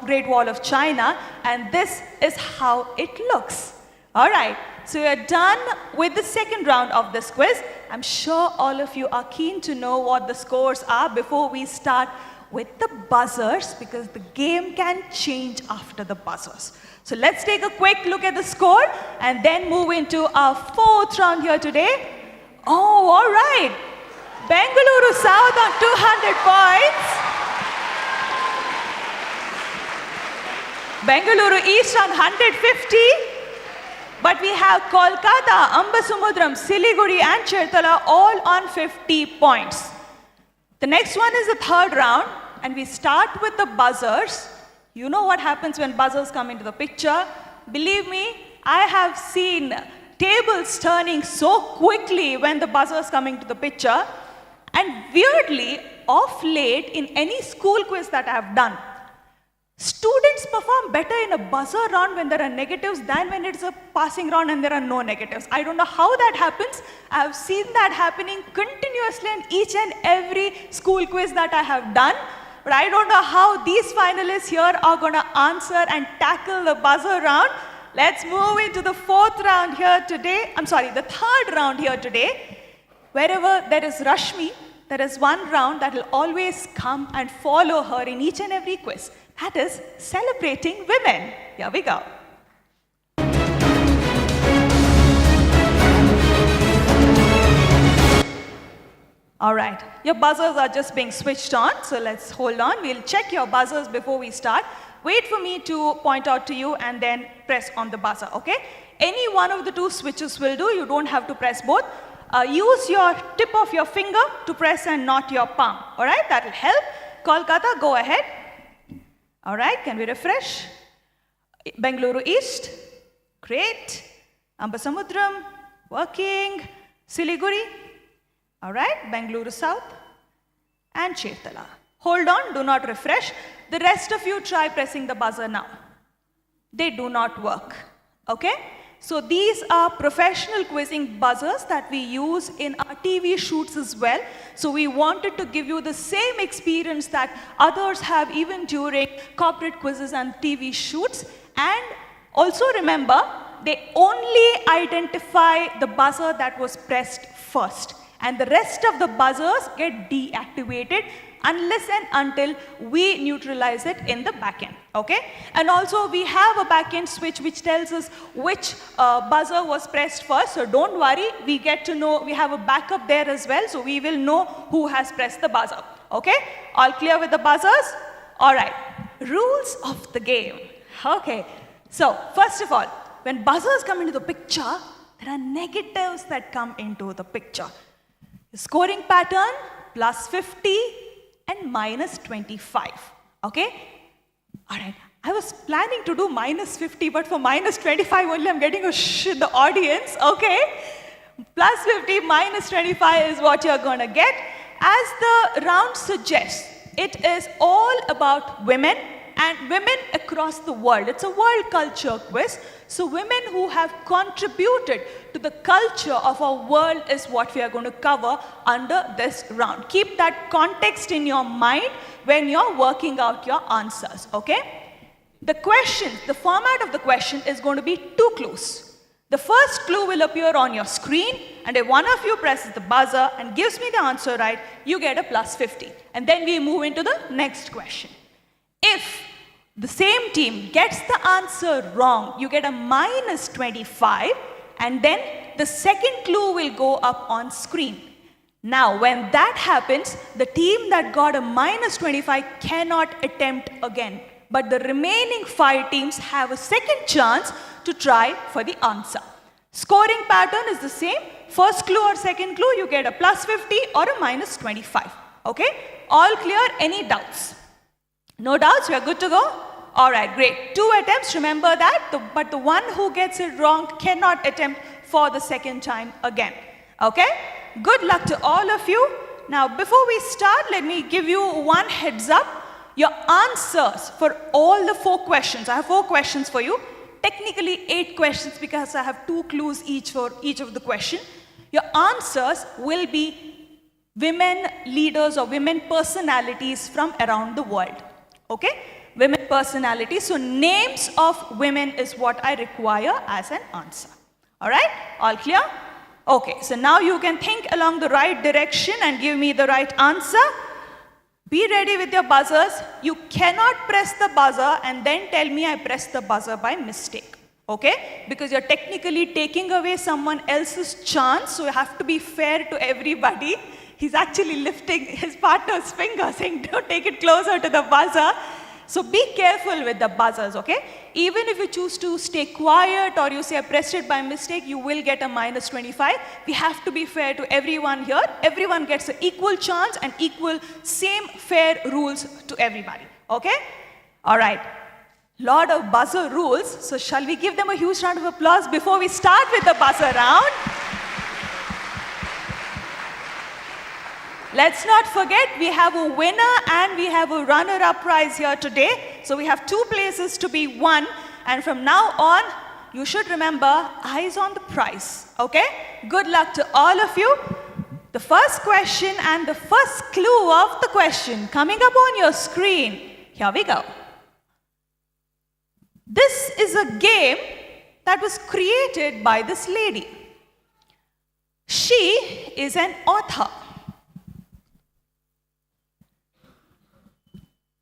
Great Wall of China, and this is how it looks. All right, so we are done with the second round of this quiz. I'm sure all of you are keen to know what the scores are before we start with the buzzers, because the game can change after the buzzers. So let's take a quick look at the score and then move into our fourth round here today. Oh, all right. Bengaluru South on 200 points. Bengaluru East on 150. But we have Kolkata, Ambasumudram, Siliguri and Chertala all on 50 points. The next one is the third round, and we start with the buzzers. You know what happens when buzzers come into the picture. Believe me, I have seen tables turning so quickly when the buzzers coming to the picture. And weirdly, of late, in any school quiz that I have done, students perform better in a buzzer round when there are negatives than when it's a passing round and there are no negatives. I don't know how that happens. I have seen that happening continuously in each and every school quiz that I have done. But I don't know how these finalists here are going to answer and tackle the buzzer round. Let's move into the fourth round here today. I'm sorry, the third round here today. Wherever there is Rashmi, there is one round that will always come and follow her in each and every quiz. That is celebrating women. Here we go. All right, your buzzers are just being switched on, so let's hold on. We'll check your buzzers before we start. Wait for me to point out to you and then press on the buzzer, okay? Any one of the two switches will do. You don't have to press both. Use your tip of your finger to press and not your palm, all right? That will help. Kolkata, go ahead. All right, can we refresh? Bengaluru East, great. Ambasamudram, working. Siliguri, all right. Bengaluru South, and Chetala. Hold on, do not refresh. The rest of you try pressing the buzzer now. They do not work, okay? So these are professional quizzing buzzers that we use in our TV shoots as well. So we wanted to give you the same experience that others have even during corporate quizzes and TV shoots. And also remember, they only identify the buzzer that was pressed first. And the rest of the buzzers get deactivated unless and until we neutralize it in the backend, okay? And also we have a backend switch which tells us which buzzer was pressed first, so don't worry, we get to know, we have a backup there as well, so we will know who has pressed the buzzer, okay? All clear with the buzzers? All right, rules of the game, okay. So, first of all, when buzzers come into the picture, there are negatives that come into the picture. The scoring pattern, plus 50, and minus 25, okay? All right, I was planning to do minus 50, but for minus 25 only I'm getting a shh in the audience, okay? Plus 50, minus 25 is what you're gonna get. As the round suggests, it is all about women and women across the world. It's a world culture quiz. So women who have contributed to the culture of our world is what we are going to cover under this round. Keep that context in your mind when you're working out your answers, okay? The question, the format of the question is going to be 2 clues. The first clue will appear on your screen, and if one of you presses the buzzer and gives me the answer right, you get a plus 50. And then we move into the next question. If the same team gets the answer wrong, you get a minus 25, and then the second clue will go up on screen. Now, when that happens, the team that got a minus 25 cannot attempt again. But the remaining 5 teams have a second chance to try for the answer. Scoring pattern is the same. First clue or second clue, you get a plus 50 or a minus 25. Okay? All clear? Any doubts? No doubts? We are good to go? All right, great. 2 attempts, remember that. But the one who gets it wrong cannot attempt for the second time again. Okay? Good luck to all of you. Now, before we start, let me give you one heads up. Your answers for all the 4 questions, I have 4 questions for you. Technically 8 questions because I have 2 clues each for each of the question. Your answers will be women leaders or women personalities from around the world. Okay? Women personalities. So names of women is what I require as an answer. All right? All clear? Okay. So now you can think along the right direction and give me the right answer. Be ready with your buzzers. You cannot press the buzzer and then tell me I pressed the buzzer by mistake. Okay? Because you're technically taking away someone else's chance. So you have to be fair to everybody. He's actually lifting his partner's finger saying, don't take it closer to the buzzer. So be careful with the buzzers, okay? Even if you choose to stay quiet or you say I pressed it by mistake, you will get a minus 25. We have to be fair to everyone here. Everyone gets an equal chance and equal same fair rules to everybody, okay? All right. Lot of buzzer rules. So shall we give them a huge round of applause before we start with the buzzer round? Let's not forget, we have a winner and we have a runner-up prize here today. So we have 2 places to be won. And from now on, you should remember, eyes on the prize. Okay? Good luck to all of you. The first question and the first clue of the question coming up on your screen. Here we go. This is a game that was created by this lady. She is an author.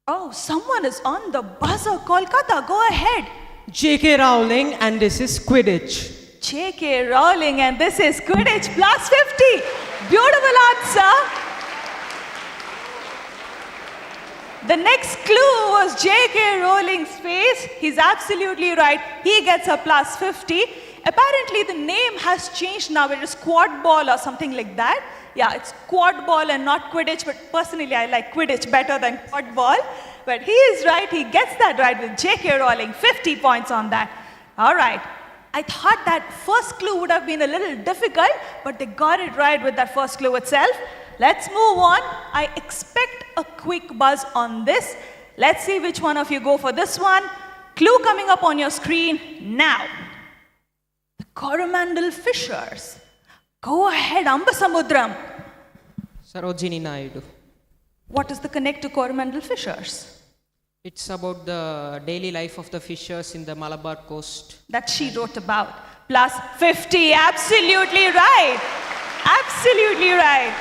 Oh, someone is on the buzzer. Kolkata, go ahead. J.K. Rowling, and this is Quidditch. J.K. Rowling, and this is Quidditch, plus 50. Beautiful answer. The next clue was J.K. Rowling's face. He's absolutely right. He gets a plus 50. Apparently, the name has changed now. It is quad ball or something like that. Yeah, it's quad ball and not Quidditch, but personally I like Quidditch better than quad ball. But he is right, he gets that right with J.K. Rowling, 50 points on that. All right. I thought that first clue would have been a little difficult, but they got it right with that first clue itself. Let's move on. I expect a quick buzz on this. Let's see which one of you go for this one. Clue coming up on your screen now. The Coromandel fissures. Go ahead, Ambasamudram. Sarojini Naidu. What is the connect to Coromandel fissures? It's about the daily life of the fishers in the Malabar coast. That she wrote about. Plus 50, absolutely right. Absolutely right.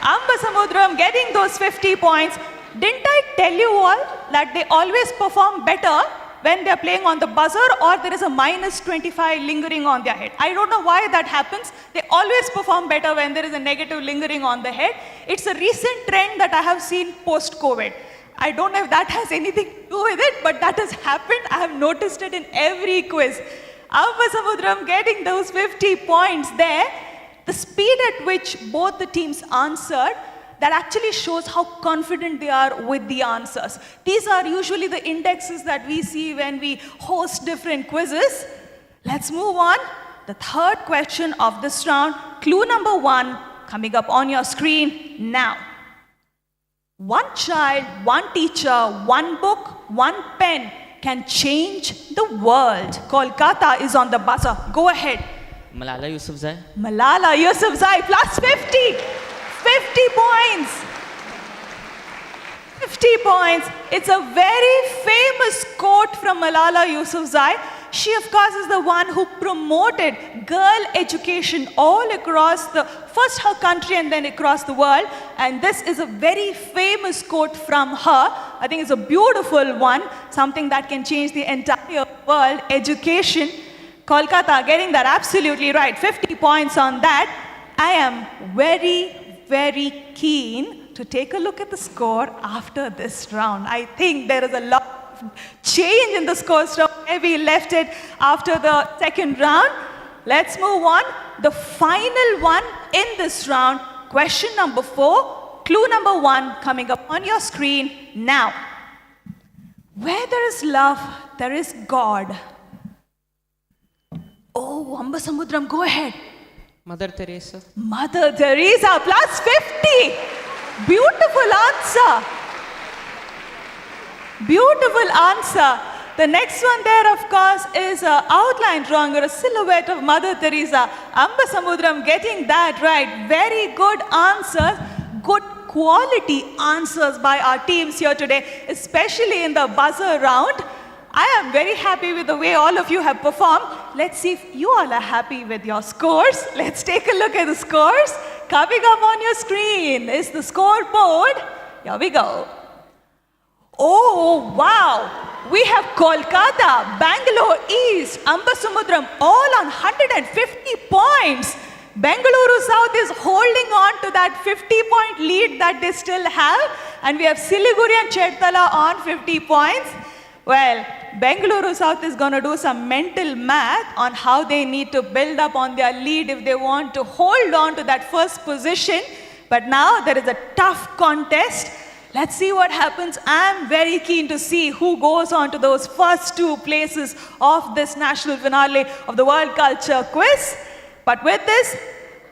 Ambasamudram getting those 50 points. Didn't I tell you all that they always perform better when they're playing on the buzzer or there is a minus 25 lingering on their head? I don't know why that happens. They always perform better when there is a negative lingering on the head. It's a recent trend that I have seen post-COVID. I don't know if that has anything to do with it, but that has happened. I have noticed it in every quiz. Ambasamudram getting those 50 points there. The speed at which both the teams answered, that actually shows how confident they are with the answers. These are usually the indexes that we see when we host different quizzes. Let's move on. The third question of this round, clue number 1, coming up on your screen now. One child, one teacher, one book, one pen can change the world. Kolkata is on the buzzer. Go ahead. Malala Yousafzai. Malala Yousafzai plus 50. 50 points. 50 points. It's a very famous quote from Malala Yousafzai. She, of course, is the one who promoted girl education all across first her country and then across the world. And this is a very famous quote from her. I think it's a beautiful one, something that can change the entire world, education. Kolkata getting that absolutely right. 50 points on that. I am very, very keen to take a look at the score after this round. I think there is a lot of change in the scores from where we left it after the second round. Let's move on. The final one in this round, question number 4, clue number 1 coming up on your screen now. Where there is love, there is God. Oh, Ambasamudram, go ahead. Mother Teresa. Mother Teresa plus 50. Beautiful answer. Beautiful answer. The next one there, of course, is outlined wrong, or a silhouette of Mother Teresa. Ambasamudram getting that right. Very good answers. Good quality answers by our teams here today, especially in the buzzer round. I am very happy with the way all of you have performed. Let's see if you all are happy with your scores. Let's take a look at the scores. Coming up on your screen is the scoreboard. Here we go. Oh, wow. We have Kolkata, Bangalore East, Ambasamudram all on 150 points. Bengaluru South is holding on to that 50-point lead that they still have. And we have Siliguri and Chertala on 50 points. Well, Bengaluru South is going to do some mental math on how they need to build up on their lead if they want to hold on to that first position. But now there is a tough contest. Let's see what happens. I'm very keen to see who goes on to those first 2 places of this national finale of the World Culture Quiz. But with this,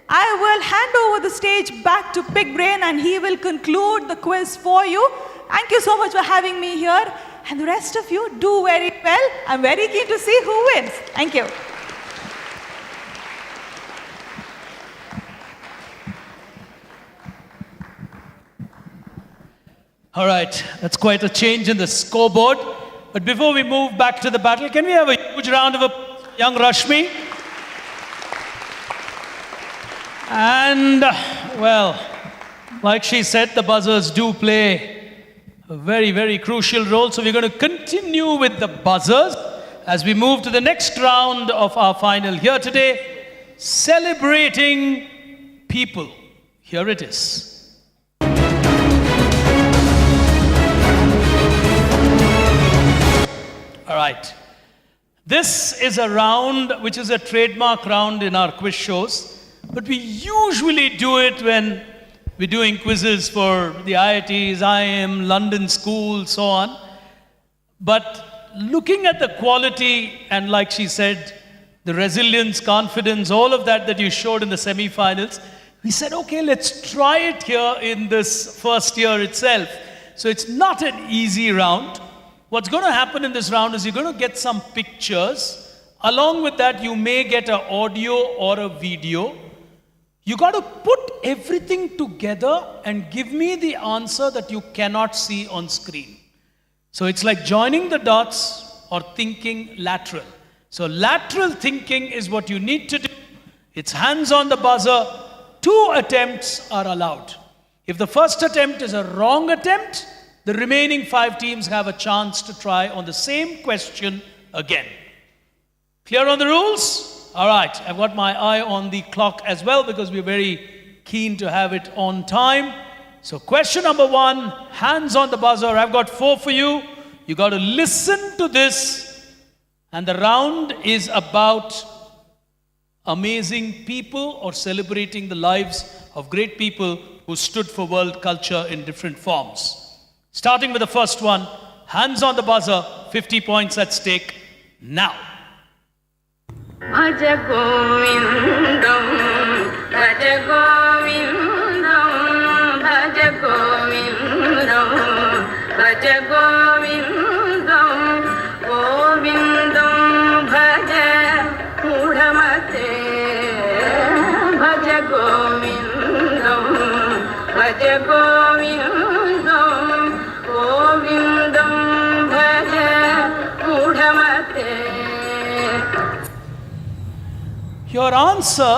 I will hand over the stage back to Big Brain and he will conclude the quiz for you. Thank you so much for having me here. And the rest of you do very well. I'm very keen to see who wins. Thank you. All right, that's quite a change in the scoreboard. But before we move back to the battle, can we have a huge round of applause for young Rashmi? And, well, like she said, the buzzers do play a very, very crucial role. So we're going to continue with the buzzers as we move to the next round of our final here today, celebrating people. Here it is. All right. This is a round which is a trademark round in our quiz shows. but we usually do it when we're doing quizzes for the IITs, IIM, London School, so on. But looking at the quality and, like she said, the resilience, confidence, all of that you showed in the semi-finals, we said, okay, let's try it here in this first year itself. So it's not an easy round. What's going to happen in this round is you're going to get some pictures. Along with that, you may get an audio or a video. You got to put everything together and give me the answer that you cannot see on screen. So it's like joining the dots or thinking lateral. So lateral thinking is what you need to do. It's hands on the buzzer. 2 attempts are allowed. If the first attempt is a wrong attempt, the remaining 5 teams have a chance to try on the same question again. Clear on the rules? All right, I've got my eye on the clock as well because we're very keen to have it on time. So question number 1, hands on the buzzer. I've got 4 for you. You got to listen to this. And the round is about amazing people or celebrating the lives of great people who stood for world culture in different forms. Starting with the first one, hands on the buzzer, 50 points at stake now. Bhaja Govindam, Bhaja Govindam, Bhaja Govindam, Bhaja Govindam, Govindam Bhaja Mudhamate, Bhaja Govindam, Bhaja Govindam, Govindam Bhaja Mudhamate. Your answer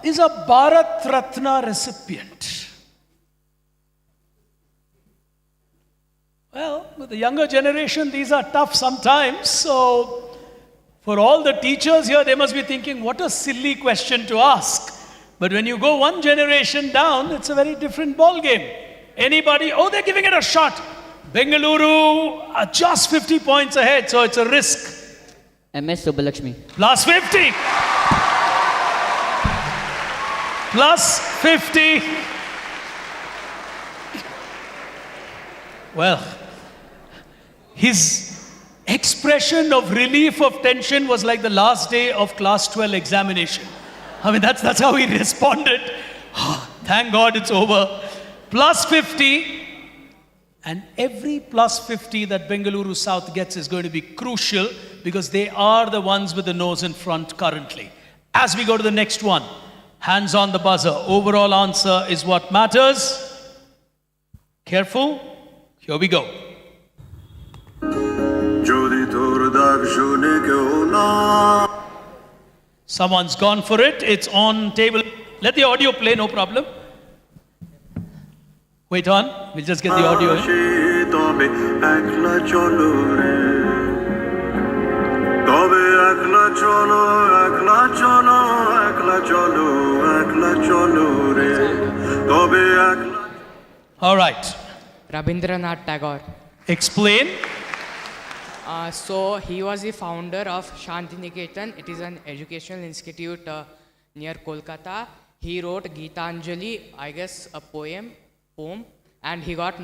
is a Bharat Ratna recipient. Well, with the younger generation, these are tough sometimes. So, for all the teachers here, they must be thinking, what a silly question to ask. But when you go one generation down, it's a very different ball game. Anybody? Oh, they're giving it a shot. Bengaluru are just 50 points ahead, so it's a risk. MS Vishalakshmi. Plus 50. Plus 50. Well, his expression of relief of tension was like the last day of class 12 examination. I mean, that's how he responded. Thank God it's over. Plus 50. And every plus 50 that Bengaluru South gets is going to be crucial because they are the ones with the nose in front currently. As we go to the next one, hands on the buzzer. Overall answer is what matters. Careful. Here we go. Someone's gone for it. It's on table. Let the audio play, no problem. Wait on. We'll just get the audio in. All right. Rabindranath Tagore. Explain. So he was the founder of Shantiniketan. It is an educational institute near Kolkata. He wrote Gitanjali, I guess a poem, and he got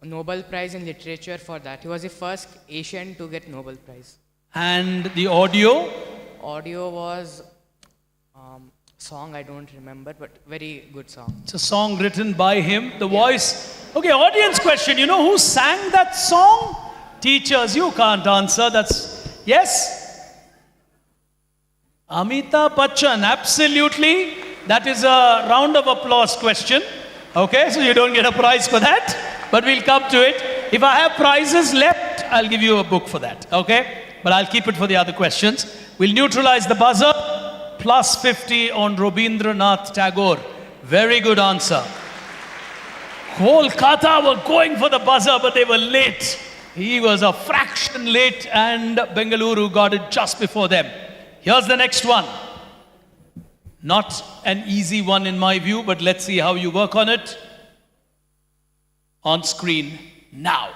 Nobel Prize in Literature for that. He was the first Asian to get Nobel Prize. And the audio? Audio was song I don't remember, but very good song. It's a song written by him. The voice. Okay, audience question. You know who sang that song? Teachers, you can't answer. That's yes? Amitabh Bachchan, absolutely. That is a round of applause question. Okay, so you don't get a prize for that, but we'll come to it. If I have prizes left, I'll give you a book for that, okay? But I'll keep it for the other questions. We'll neutralize the buzzer. Plus 50 on Rabindranath Tagore. Very good answer. Kolkata were going for the buzzer, but they were late. He was a fraction late, and Bengaluru got it just before them. Here's the next one. Not an easy one in my view, but let's see how you work on it. On screen now.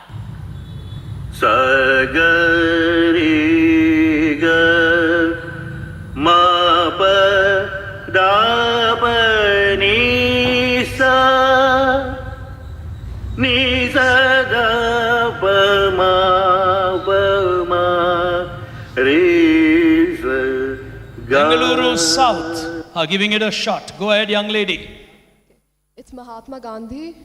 da pa ni sa ni sa da pa ma re sa ga. Bengaluru South are giving it a shot. Go ahead, young lady. It's Mahatma Gandhi.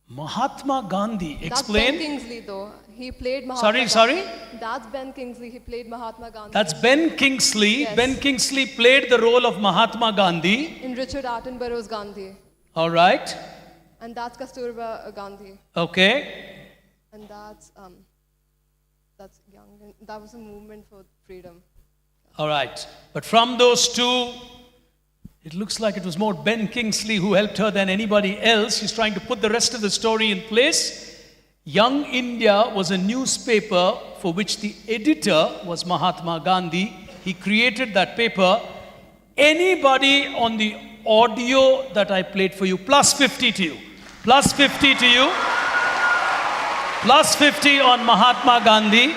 Mahatma Gandhi. That's Explain. Ben Kingsley, though. He played Mahatma Sorry? That's Ben Kingsley. He played Mahatma Gandhi. That's Ben Kingsley. Yes. Ben Kingsley played the role of Mahatma Gandhi. In Richard Attenborough's Gandhi. All right. And that's Kasturba Gandhi. Okay. And that's young. That was a movement for freedom. All right. But from those two, it looks like it was more Ben Kingsley who helped her than anybody else. She's trying to put the rest of the story in place. Young India was a newspaper for which the editor was Mahatma Gandhi. He created that paper. Anybody on the audio that I played for you, plus 50 to you. Plus 50 to you. Plus 50 on Mahatma Gandhi.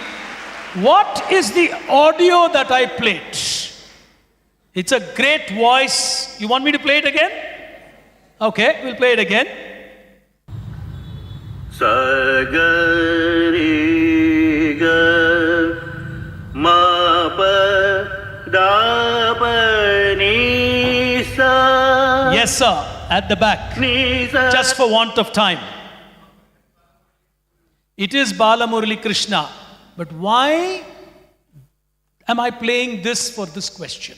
What is the audio that I played? It's a great voice. You want me to play it again? Okay, we'll play it again. Sa ga re ga ma pa da pa ni sa. Yes, sir. At the back. Just for want of time. It is Bala Murali Krishna. But why am I playing this for this question?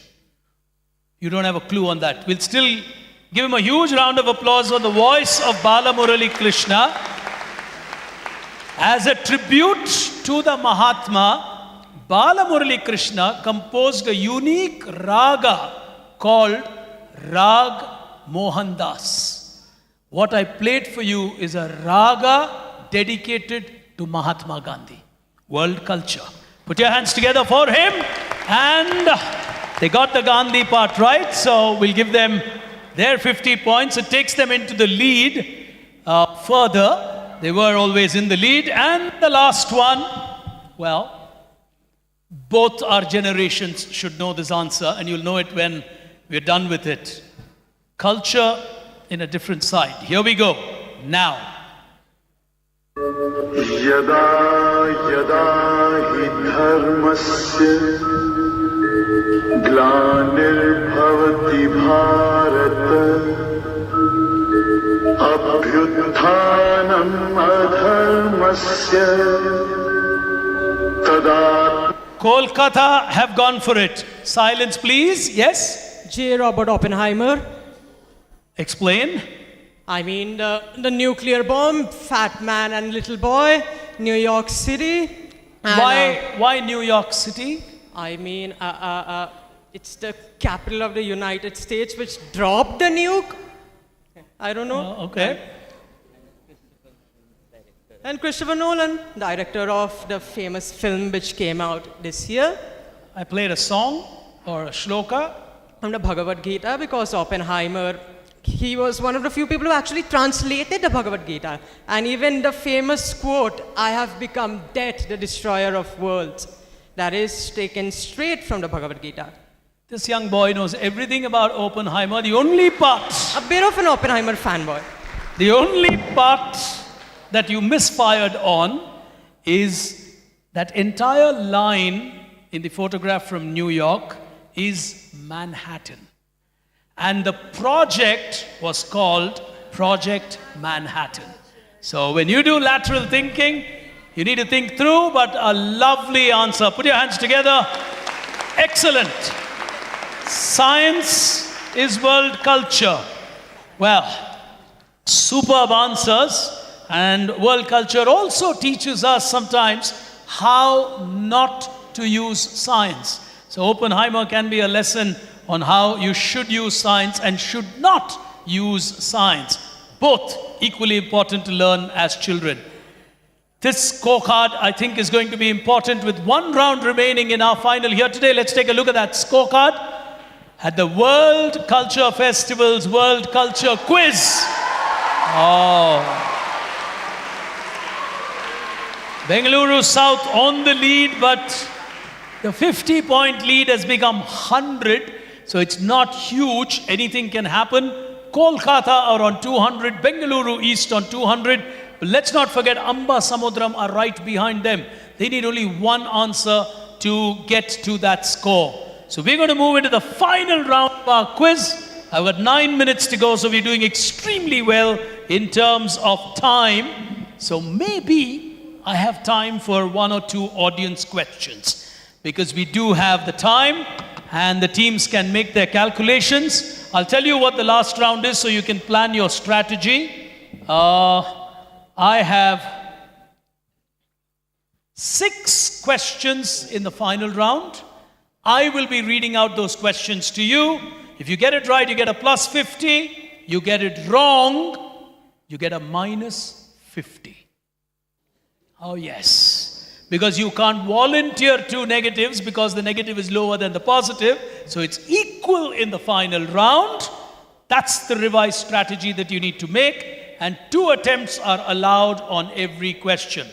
You don't have a clue on that. We'll still give him a huge round of applause for the voice of Bala Murali Krishna. As a tribute to the Mahatma, Bala Murali Krishna composed a unique raga called Rag Mohandas. What I played for you is a raga dedicated to Mahatma Gandhi. World culture. Put your hands together for him. And they got the Gandhi part right, so we'll give them their 50 points. It takes them into the lead further. They were always in the lead. And the last one, well, both our generations should know this answer, and you'll know it when we're done with it. Culture in a different side. Here we go. Now. Yada yada hi dharmasya glanir bhavati bharata abhyutthanam adharmasya tadat. Kolkata have gone for it. Silence, please. Yes? J. Robert Oppenheimer. Explain. I mean, the nuclear bomb, Fat Man and Little Boy, New York City. And, Why New York City? I mean, it's the capital of the United States which dropped the nuke. I don't know. Okay. And Christopher Nolan, director of the famous film which came out this year. I played a song or a shloka. From the Bhagavad Gita, because Oppenheimer, he was one of the few people who actually translated the Bhagavad Gita. And even the famous quote, "I have become death, the destroyer of worlds," that is taken straight from the Bhagavad Gita. This young boy knows everything about Oppenheimer. The only part... A bit of an Oppenheimer fanboy. The only part that you misfired on is that entire line in the photograph from New York is Manhattan. And the project was called Project Manhattan. So when you do lateral thinking, you need to think through, but a lovely answer. Put your hands together. Excellent. Science is world culture. Well, superb answers. And world culture also teaches us sometimes how not to use science. So Oppenheimer can be a lesson on how you should use science and should not use science. Both equally important to learn as children. This scorecard, I think, is going to be important with one round remaining in our final here today. Let's take a look at that scorecard at the World Culture Festival's World Culture Quiz. Oh. Bengaluru South on the lead, but the 50-point lead has become 100. So it's not huge. Anything can happen. Kolkata are on 200, Bengaluru East on 200. But let's not forget Amba Samudram are right behind them. They need only one answer to get to that score. So we're going to move into the final round of our quiz. I've got 9 minutes to go, so we're doing extremely well in terms of time. So maybe I have time for 1 or 2 audience questions, because we do have the time and the teams can make their calculations. I'll tell you what the last round is so you can plan your strategy. I have 6 questions in the final round. I will be reading out those questions to you. If you get it right, you get a plus 50. You get it wrong, you get a minus 50. Oh yes. Because you can't volunteer 2 negatives because the negative is lower than the positive. So it's equal in the final round. That's the revised strategy that you need to make. And 2 attempts are allowed on every question.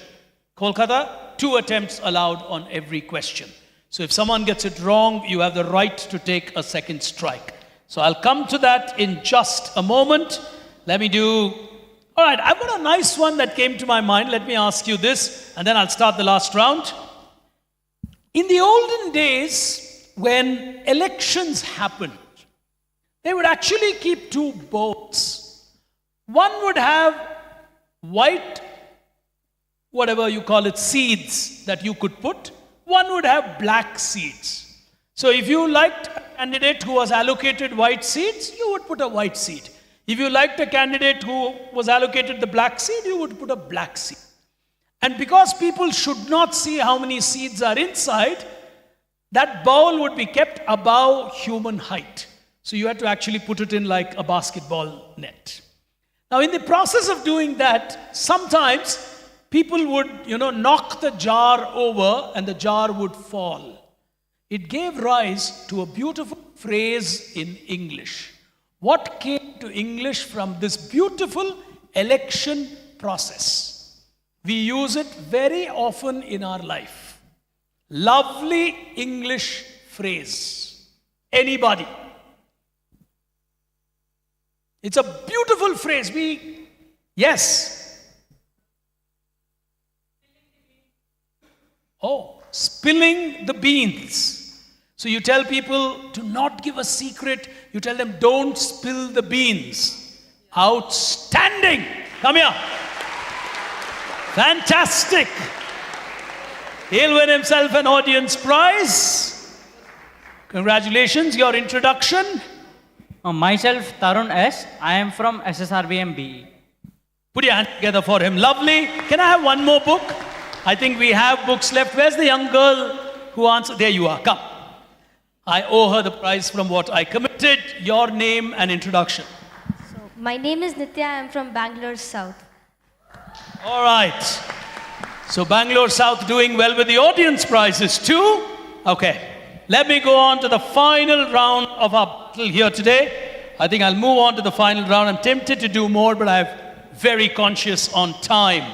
Kolkata, 2 attempts allowed on every question. So if someone gets it wrong, you have the right to take a second strike. So I'll come to that in just a moment. Let me do... All right, I've got a nice one that came to my mind. Let me ask you this, and then I'll start the last round. In the olden days, when elections happened, they would actually keep 2 boats. One would have white, whatever you call it, seeds that you could put. One would have black seeds. So if you liked a candidate who was allocated white seeds, you would put a white seed. If you liked a candidate who was allocated the black seed, you would put a black seed. And because people should not see how many seeds are inside, that bowl would be kept above human height. So you had to actually put it in like a basketball net. Now in the process of doing that, sometimes people would, knock the jar over and the jar would fall. It gave rise to a beautiful phrase in English. What came to English from this beautiful election process? We use it very often in our life. Lovely English phrase. Anybody? It's a beautiful phrase. Yes. Oh, spilling the beans. So you tell people to not give a secret. You tell them, don't spill the beans. Outstanding. Come here. Fantastic. He'll win himself an audience prize. Congratulations, your introduction. Myself, Tarun S. I am from SSRVM BE. Put your hand together for him. Lovely. Can I have one more book? I think we have books left. Where's the young girl who answered? There you are. Come. I owe her the prize from what I committed. Your name and introduction. My name is Nitya. I am from Bangalore South. All right. So Bangalore South doing well with the audience prizes too. Okay. Let me go on to the final round of our battle here today. I think I'll move on to the final round. I'm tempted to do more, but I'm very conscious on time.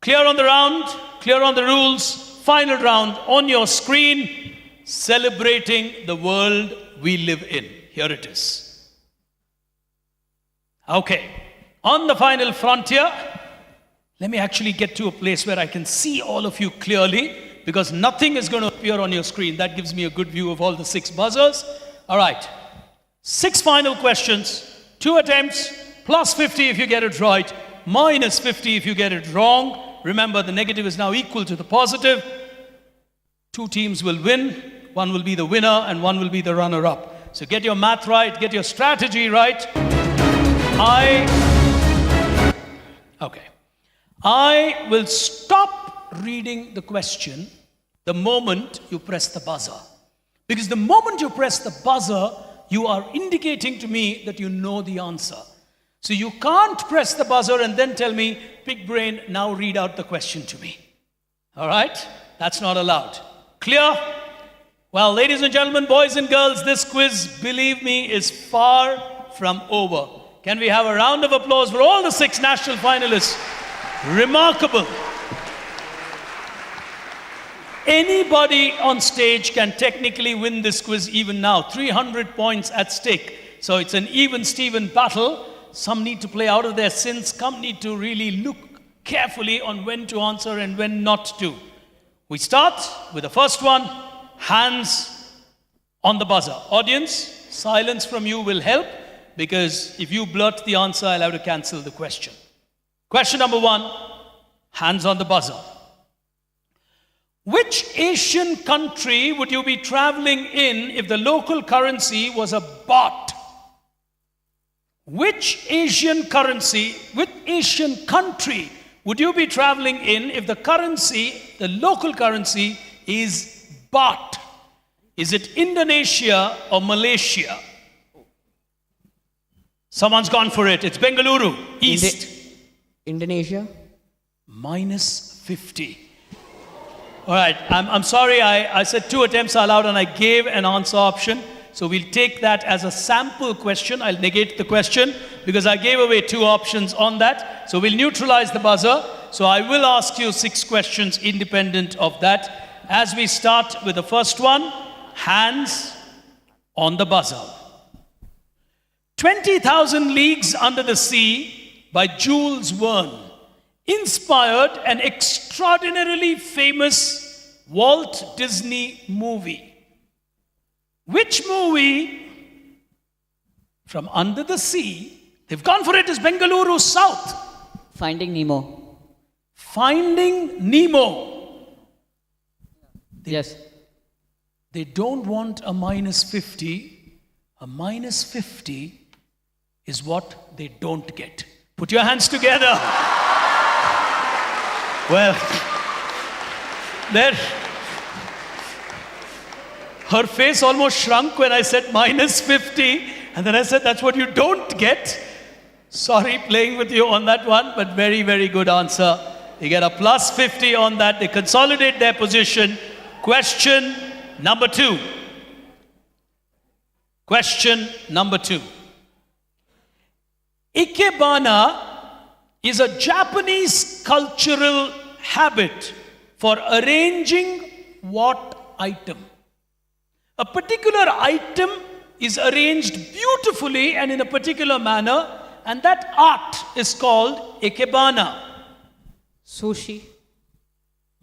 Clear on the round, clear on the rules. Final round on your screen. Celebrating the world we live in. Here it is. Okay. On the final frontier, let me actually get to a place where I can see all of you clearly, because nothing is going to appear on your screen. That gives me a good view of all the 6 buzzers. All right. 6 final questions, 2 attempts, plus 50 if you get it right, minus 50 if you get it wrong. Remember, the negative is now equal to the positive. 2 teams will win. 1 will be the winner and 1 will be the runner-up. So get your math right, get your strategy right. I will stop reading the question the moment you press the buzzer. Because the moment you press the buzzer, you are indicating to me that you know the answer. So you can't press the buzzer and then tell me, big brain, now read out the question to me. All right? That's not allowed. Clear? Well, ladies and gentlemen, boys and girls, this quiz, believe me, is far from over. Can we have a round of applause for all the 6 national finalists? Remarkable. Anybody on stage can technically win this quiz even now. 300 points at stake. So it's an even-Steven battle. Some need to play out of their sins. Some need to really look carefully on when to answer and when not to. We start with the first one. Hands on the buzzer. Audience, silence from you will help, because if you blurt the answer, I'll have to cancel the question. Question number 1. Hands on the buzzer. Which Asian country would you be traveling in if the local currency was a baht? Which Asian country would you be traveling in if the local currency is baht? Is it Indonesia or Malaysia? Someone's gone for it. It's Bengaluru, East. Indonesia? Minus 50. All right, I'm sorry, I said 2 attempts are allowed and I gave an answer option. So we'll take that as a sample question. I'll negate the question because I gave away 2 options on that. So we'll neutralize the buzzer. So I will ask you 6 questions independent of that. As we start with the first one, hands on the buzzer. 20,000 Leagues Under the Sea by Jules Verne inspired an extraordinarily famous Walt Disney movie. Which movie from under the sea? They've gone for it as Bengaluru South. Finding Nemo. Finding Nemo. Yes. They don't want a minus 50. A minus 50 is what they don't get. Put your hands together. Well, there. Her face almost shrunk when I said minus 50. And then I said, that's what you don't get. Sorry, playing with you on that one, but very, very good answer. They get a plus 50 on that. They consolidate their position. Question number 2. Question number 2. Ikebana is a Japanese cultural habit for arranging what item? A particular item is arranged beautifully and in a particular manner, and that art is called ikebana. Sushi.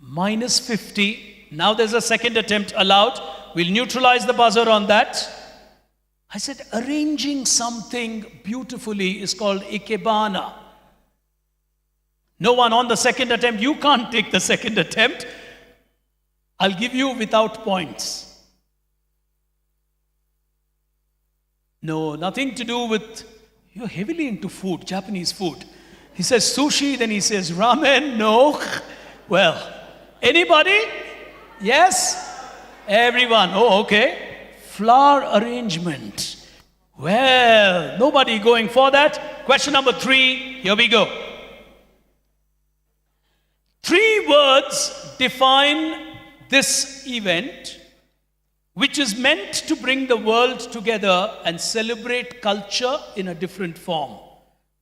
Minus 50. Now there's a second attempt allowed. We'll neutralize the buzzer on that. I said arranging something beautifully is called ikebana. No one on the second attempt. You can't take the second attempt. I'll give you without points. No, nothing to do with, you're heavily into food, Japanese food. He says sushi, then he says ramen. No. Well, anybody? Yes? Everyone. Oh, okay. Flower arrangement. Well, nobody going for that. Question number 3. Here we go. 3 words define this event, which is meant to bring the world together and celebrate culture in a different form.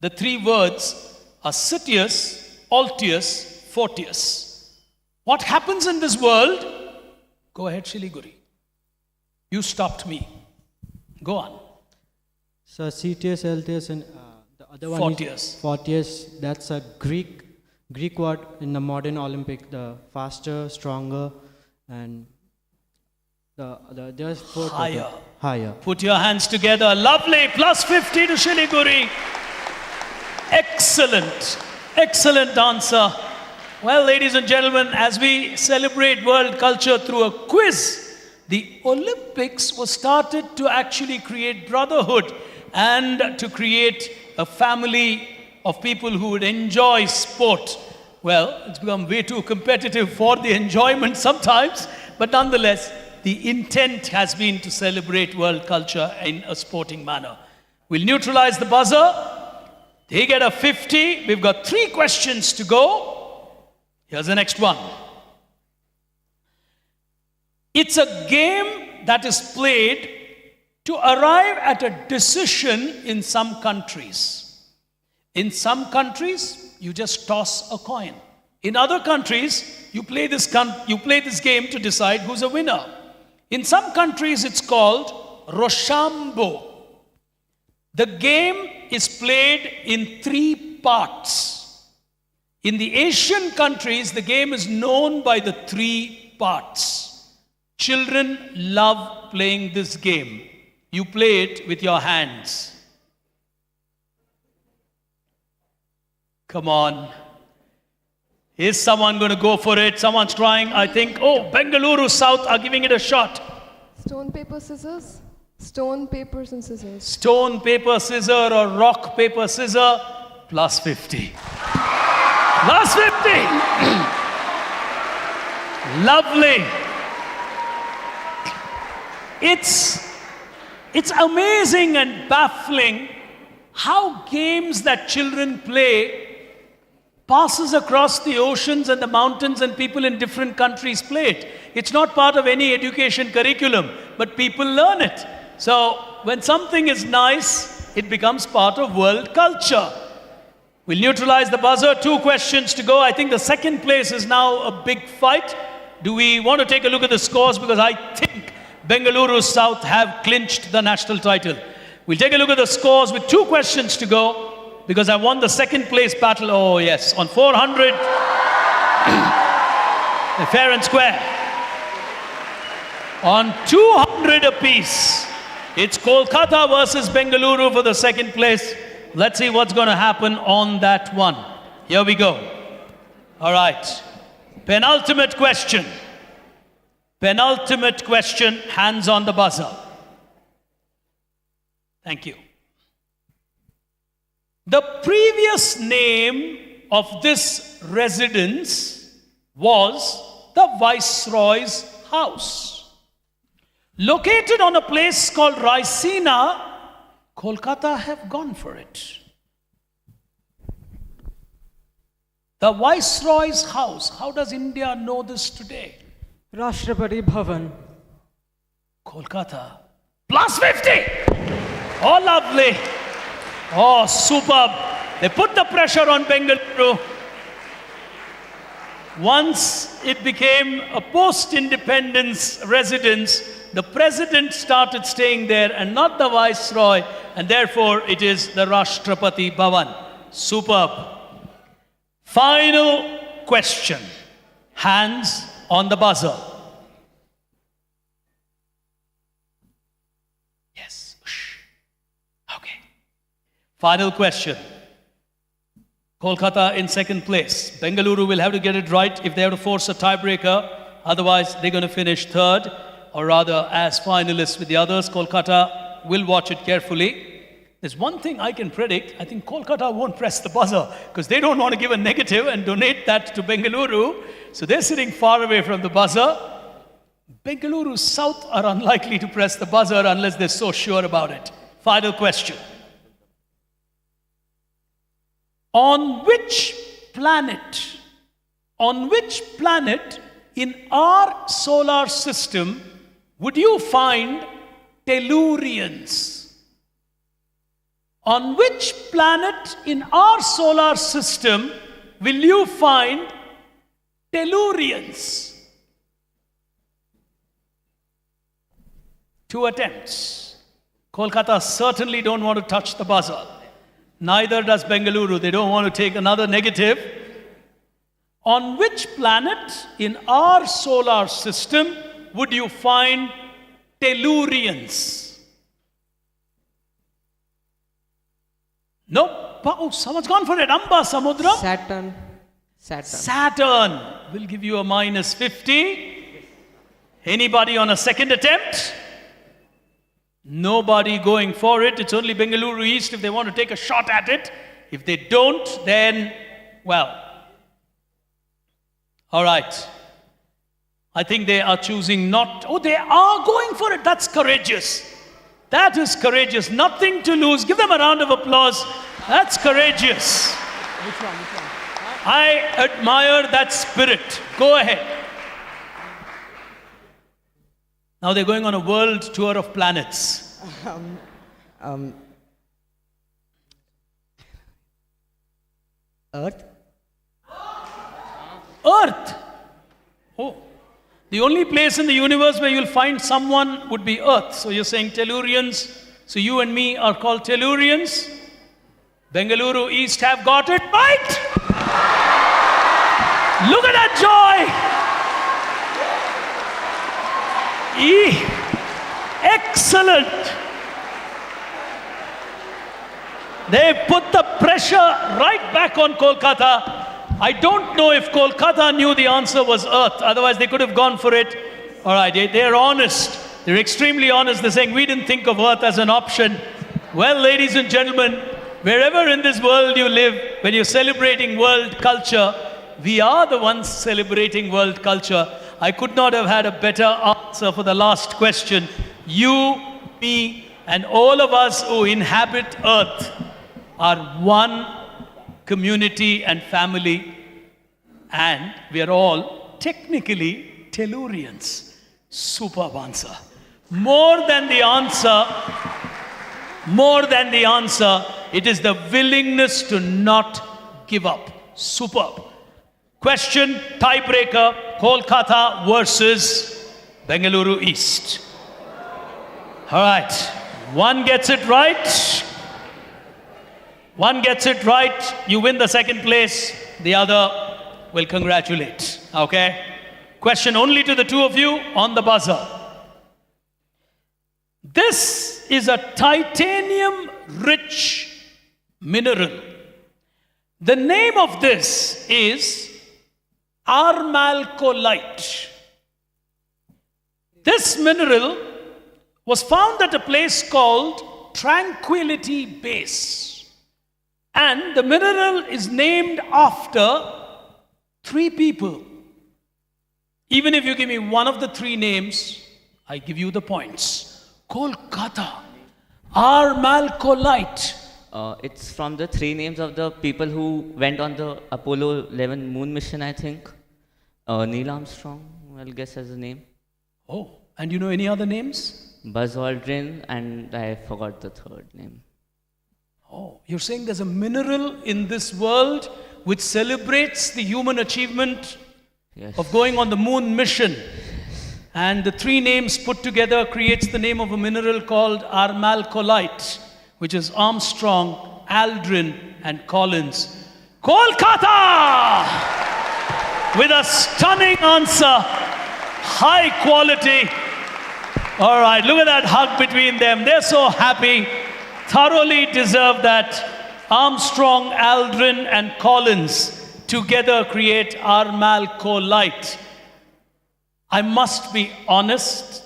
The 3 words are Citius, Altius, Fortius. What happens in this world? Go ahead, Shiliguri. You stopped me. Go on. So Citius, Altius, and the other one Fortius. is Fortius. That's a Greek word in the modern Olympic. The faster, stronger, and there's 4 higher. Higher. Put your hands together. Lovely. Plus 50 to Shiliguri. Excellent. Excellent answer. Well, ladies and gentlemen, as we celebrate world culture through a quiz, the Olympics was started to actually create brotherhood and to create a family of people who would enjoy sport. Well, it's become way too competitive for the enjoyment sometimes, but nonetheless, the intent has been to celebrate world culture in a sporting manner. We'll neutralize the buzzer. They get a 50. We've got 3 questions to go. Here's the next one. It's a game that is played to arrive at a decision in some countries. In some countries, you just toss a coin. In other countries, you play this game to decide who's a winner. In some countries, it's called Rochambeau. The game is played in 3 parts. In the Asian countries, the game is known by the 3 parts. Children love playing this game. You play it with your hands. Come on. Is someone going to go for it? Someone's trying, I think. Oh, Bengaluru South are giving it a shot. Stone, paper, scissors. Stone, papers, and scissors. Stone, paper, scissor, or rock, paper, scissor. Plus 50. Plus 50. Lovely. It's amazing and baffling how games that children play passes across the oceans and the mountains, and people in different countries play it. It's not part of any education curriculum, but people learn it. So when something is nice, it becomes part of world culture. We'll neutralize the buzzer. 2 questions to go. I think the second place is now a big fight. Do we want to take a look at the scores? Because I think Bengaluru South have clinched the national title. We'll take a look at the scores with 2 questions to go, because I won the second place battle. Oh yes, on 400, fair and square. On 200 apiece, it's Kolkata versus Bengaluru for the second place. Let's see what's going to happen on that one. Here we go. All right. Penultimate question. Penultimate question, hands on the buzzer. Thank you. The previous name of this residence was the Viceroy's house. Located on a place called Raisina, Kolkata have gone for it. The Viceroy's house. How does India know this today? Rashtrapati Bhavan. Kolkata. Plus 50! Oh, lovely. Oh, superb. They put the pressure on Bengaluru. Once it became a post-independence residence, the president started staying there and not the viceroy, and therefore it is the Rashtrapati Bhavan. Superb. Final question. Hands on the buzzer. Yes. Okay. Final question. Kolkata in second place. Bengaluru will have to get it right if they have to force a tiebreaker. Otherwise, they're going to finish third, or rather as finalists with the others. Kolkata will watch it carefully. There's one thing I can predict. I think Kolkata won't press the buzzer because they don't want to give a negative and donate that to Bengaluru. So they're sitting far away from the buzzer. Bengaluru South are unlikely to press the buzzer unless they're so sure about it. Final question. On which planet in our solar system would you find tellurians? On which planet in our solar system will you find tellurians? 2 attempts. Kolkata certainly don't want to touch the buzzer. Neither does Bengaluru. They don't want to take another negative. On which planet in our solar system would you find tellurians? No. Oh, someone's gone for it. Amba Samudram. Saturn will give you a minus 50. Anybody on a second attempt? Nobody going for it. It's only Bengaluru East if they want to take a shot at it. If they don't, then, well. All right. I think they are choosing not. Oh, they are going for it. That's courageous. That is courageous. Nothing to lose. Give them a round of applause. That's courageous. Which one? I admire that spirit. Go ahead. Now they're going on a world tour of planets. Earth? Earth. Oh. The only place in the universe where you'll find someone would be Earth. So you're saying Tellurians. So you and me are called Tellurians. Bengaluru East have got it right. Look at that joy. Excellent. They put the pressure right back on Kolkata. I don't know if Kolkata knew the answer was Earth. Otherwise, they could have gone for it. All right, they're honest. They're extremely honest. They're saying, we didn't think of Earth as an option. Well, ladies and gentlemen, wherever in this world you live, when you're celebrating world culture, we are the ones celebrating world culture. I could not have had a better answer for the last question. You, me, and all of us who inhabit Earth are one community and family, and we are all technically Tellurians. Superb answer. More than the answer, it is the willingness to not give up. Superb. Question, tiebreaker, Kolkata versus Bengaluru East. All right, one gets it right. One gets it right, you win the second place. The other will congratulate. Okay? Question only to the two of you on the buzzer. This is a titanium-rich mineral. The name of this is armalcolite. This mineral was found at a place called Tranquility Base. And the mineral is named after 3 people. Even if you give me one of the 3 names, I give you the points. Kolkata, armalcolite. It's from the 3 names of the people who went on the Apollo 11 moon mission, I think. Neil Armstrong, I'll guess as a name. Oh, and you know any other names? Buzz Aldrin, and I forgot the 3rd name. Oh, you're saying there's a mineral in this world which celebrates the human achievement of going on the moon mission. And the 3 names put together creates the name of a mineral called armalcolite, which is Armstrong, Aldrin, and Collins. Kolkata! With a stunning answer, high quality. All right, look at that hug between them. They're so happy. Thoroughly deserve that. Armstrong, Aldrin, and Collins together create armalcolite. I must be honest.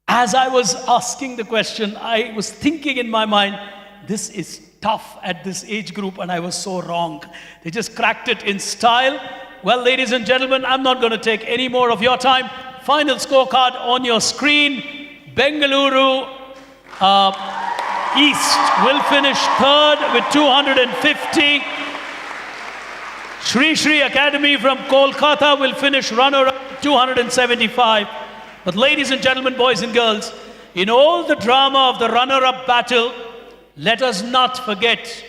As I was asking the question, I was thinking in my mind, this is tough at this age group, and I was so wrong. They just cracked it in style. Well, ladies and gentlemen, I'm not going to take any more of your time. Final scorecard on your screen. Bengaluru East will finish 3rd with 250. Shri Shri Academy from Kolkata will finish runner-up 275. But ladies and gentlemen, boys and girls, in all the drama of the runner-up battle, let us not forget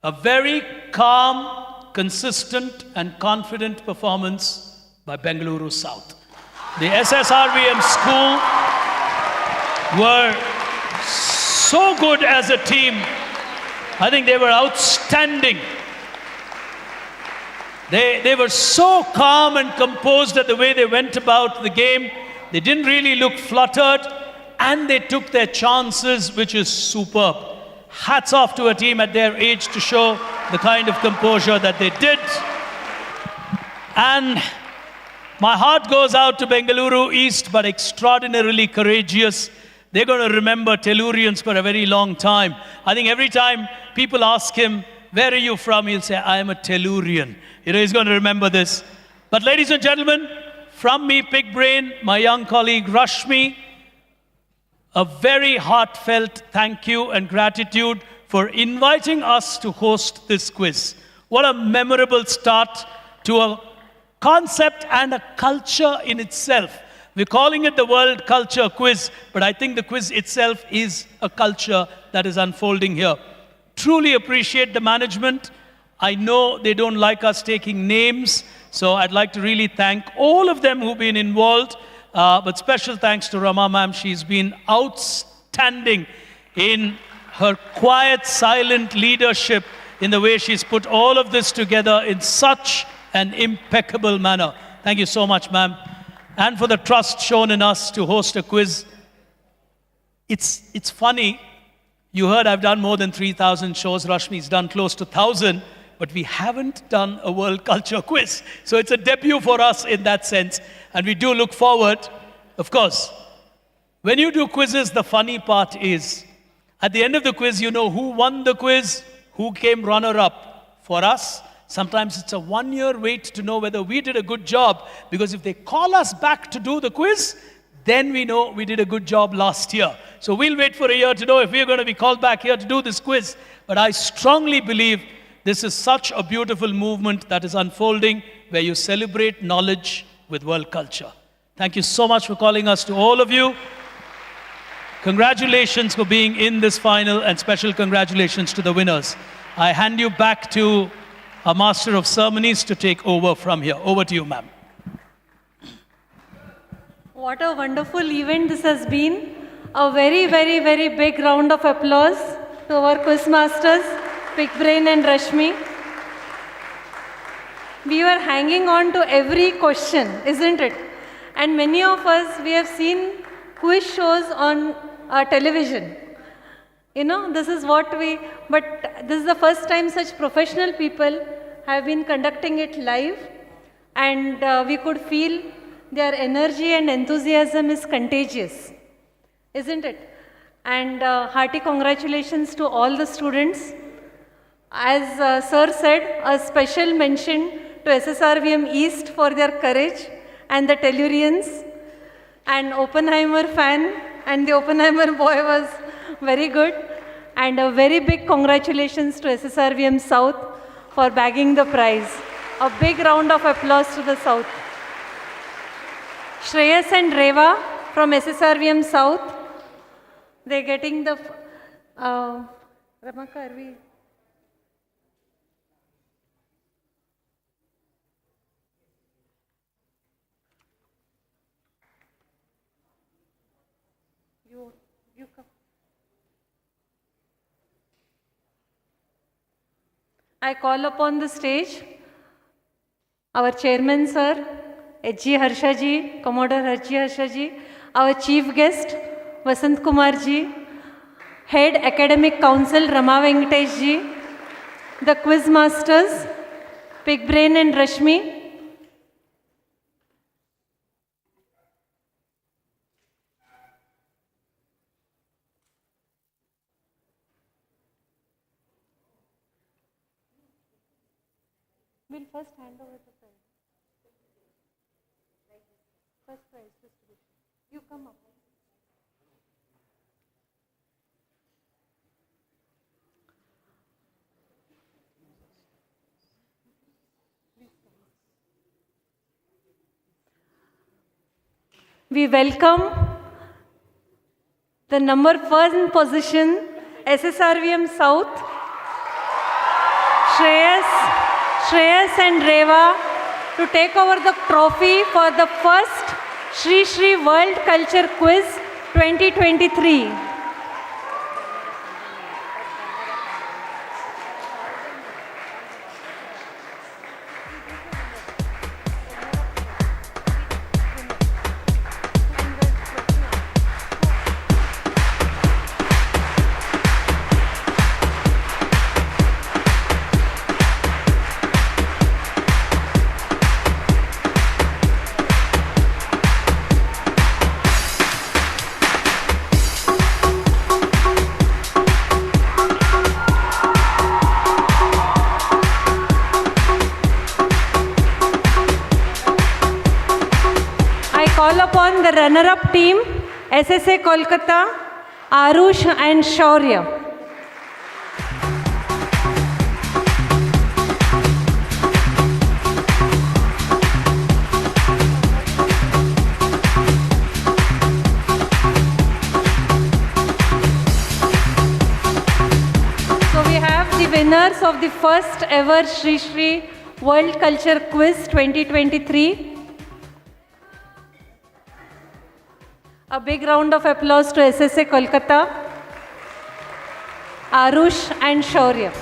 a very calm, consistent and confident performance by Bengaluru South. The SSRVM school were so good as a team. I think they were outstanding. They were so calm and composed at the way they went about the game. They didn't really look fluttered, and they took their chances, which is superb. Hats off to a team at their age to show the kind of composure that they did. And my heart goes out to Bengaluru East, but extraordinarily courageous. They're going to remember Tellurians for a very long time. I think every time people ask him, where are you from? He'll say, I am a Tellurian. You know, he's going to remember this. But ladies and gentlemen, from me, Pig Brain, my young colleague Rashmi, a very heartfelt thank you and gratitude for inviting us to host this quiz. What a memorable start to a concept and a culture in itself. We're calling it the World Culture Quiz, but I think the quiz itself is a culture that is unfolding here. Truly appreciate the management. I know they don't like us taking names, so I'd like to really thank all of them who've been involved. But special thanks to Rama ma'am. She's been outstanding in her quiet, silent leadership in the way she's put all of this together in such an impeccable manner. Thank you so much, ma'am. And for the trust shown in us to host a quiz. It's funny. You heard I've done more than 3,000 shows. Rashmi's done close to 1,000. But we haven't done a world culture quiz. So it's a debut for us in that sense. And we do look forward. Of course, when you do quizzes, the funny part is, at the end of the quiz, you know who won the quiz, who came runner-up. For us, sometimes it's a one-year wait to know whether we did a good job. Because if they call us back to do the quiz, then we know we did a good job last year. So we'll wait for a year to know if we're going to be called back here to do this quiz. But I strongly believe this is such a beautiful movement that is unfolding where you celebrate knowledge with world culture. Thank you so much for calling us, to all of you. Congratulations for being in this final, and special congratulations to the winners. I hand you back to our Master of Ceremonies to take over from here. Over to you, ma'am. What a wonderful event this has been. A very, very, very big round of applause to our quiz masters, Big Brain and Rashmi. We were hanging on to every question, isn't it? And many of us, we have seen quiz shows on television. You know, this is what but this is the first time such professional people have been conducting it live, and we could feel their energy and enthusiasm is contagious, isn't it? And hearty congratulations to all the students. As Sir said, a special mention to SSRVM East for their courage, and the Tellurians, and Oppenheimer fan, and the Oppenheimer boy was very good. And a very big congratulations to SSRVM South for bagging the prize. A big round of applause to the South. Shreyas and Reva from SSRVM South, they're getting the... Ramaka, are we... You come. I call upon the stage our chairman, sir, H.G. Harsha ji, Commodore H.G. Harsha ji, our chief guest, Vasant Kumar ji, Head Academic Council, Rama Venkatesh ji, the quiz masters, Big Brain and Rashmi. We'll first hand over the prize. First prize distribution. You come up. We welcome the number 1 position, SSRVM South, Shreyas and Reva, to take over the trophy for the first Shri Shri World Culture Quiz 2023. Call upon the runner-up team, SSA Kolkata, Arush and Shaurya. So we have the winners of the first ever Shri Shri World Culture Quiz 2023. A big round of applause to SSA Kolkata, Arush and Shaurya.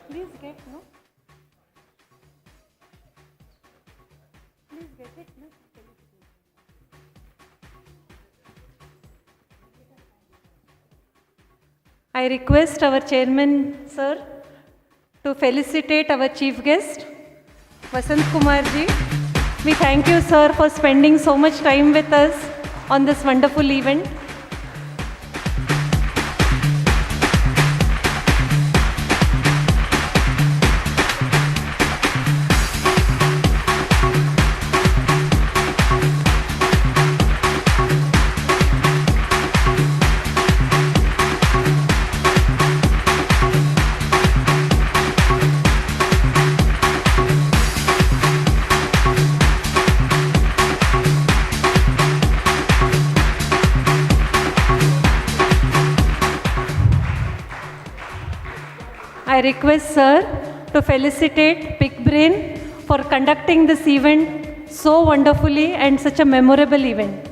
Please get, no? Please get it, no? I request our chairman, sir, to felicitate our chief guest, Vasant Kumar ji. We thank you, sir, for spending so much time with us on this wonderful event. I request sir to felicitate Big Brain for conducting this event so wonderfully and such a memorable event.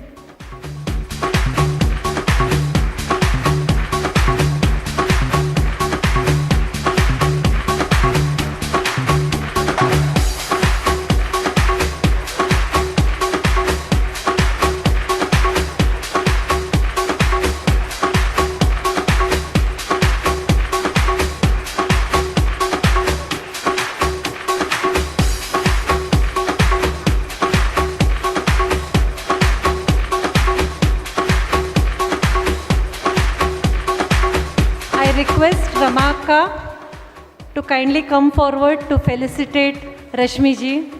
Request Ramaka to kindly come forward to felicitate Rashmi ji.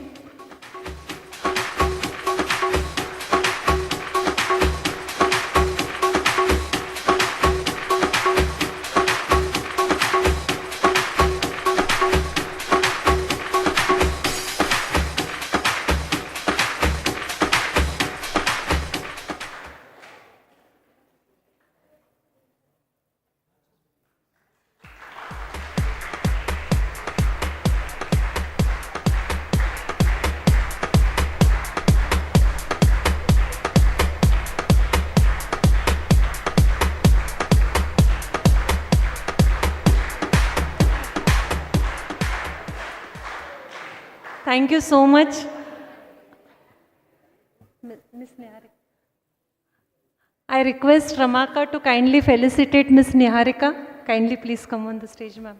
Thank you so much. Miss Niharika. I request Ramaka to kindly felicitate Miss Niharika. Kindly please come on the stage, ma'am.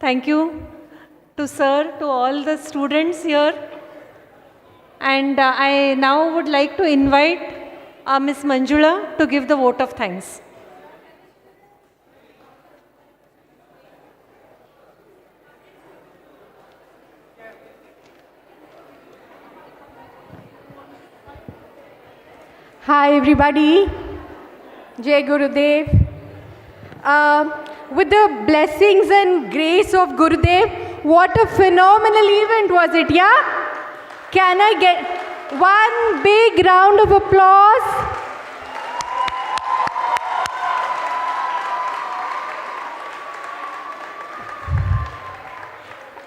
Thank you to sir, to all the students here. And I now would like to invite Ms. Manjula to give the vote of thanks. Hi everybody, Jai Gurudev. With the blessings and grace of Gurudev, what a phenomenal event was it, yeah? Can I get one big round of applause?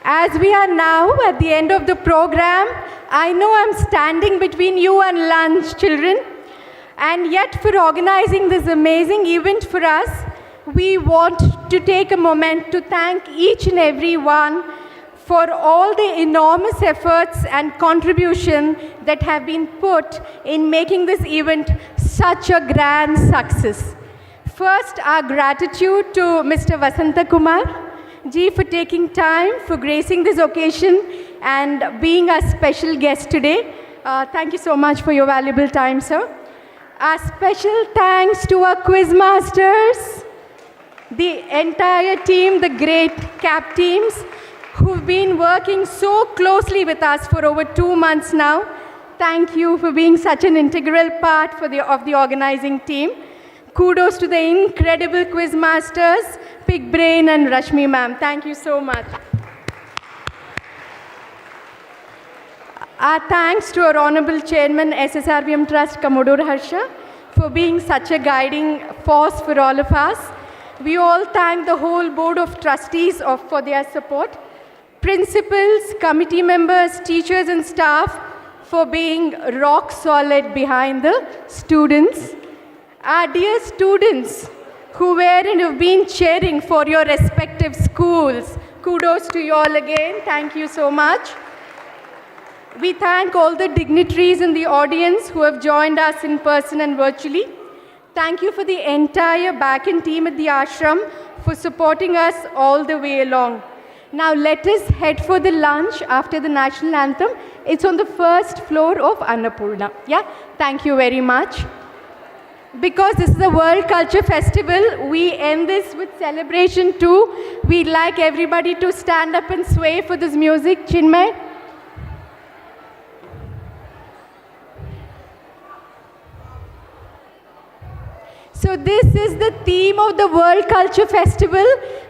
As we are now at the end of the program, I know I'm standing between you and lunch, children. And yet, for organizing this amazing event for us, we want to take a moment to thank each and every one for all the enormous efforts and contribution that have been put in making this event such a grand success. First, our gratitude to Mr. Vasanta Kumar ji for taking time for gracing this occasion and being our special guest today. Thank you so much for your valuable time, sir. Our special thanks to our quiz masters, the entire team, the great CAP teams, who've been working so closely with us for over 2 months now. Thank you for being such an integral part of the organizing team. Kudos to the incredible quiz masters, Big Brain and Rashmi ma'am. Thank you so much. Our thanks to our Honorable Chairman, SSRVM Trust, Commodore Harsha, for being such a guiding force for all of us. We all thank the whole Board of Trustees for their support. Principals, committee members, teachers and staff for being rock solid behind the students. Our dear students who were and have been cheering for your respective schools. Kudos to you all again. Thank you so much. We thank all the dignitaries in the audience who have joined us in person and virtually. Thank you for the entire back-end team at the ashram for supporting us all the way along. Now let us head for the lunch after the national anthem. It's on the first floor of Annapurna. Yeah, thank you very much. Because this is a World Culture Festival, we end this with celebration too. We'd like everybody to stand up and sway for this music. Chinmay. So this is the theme of the World Culture Festival,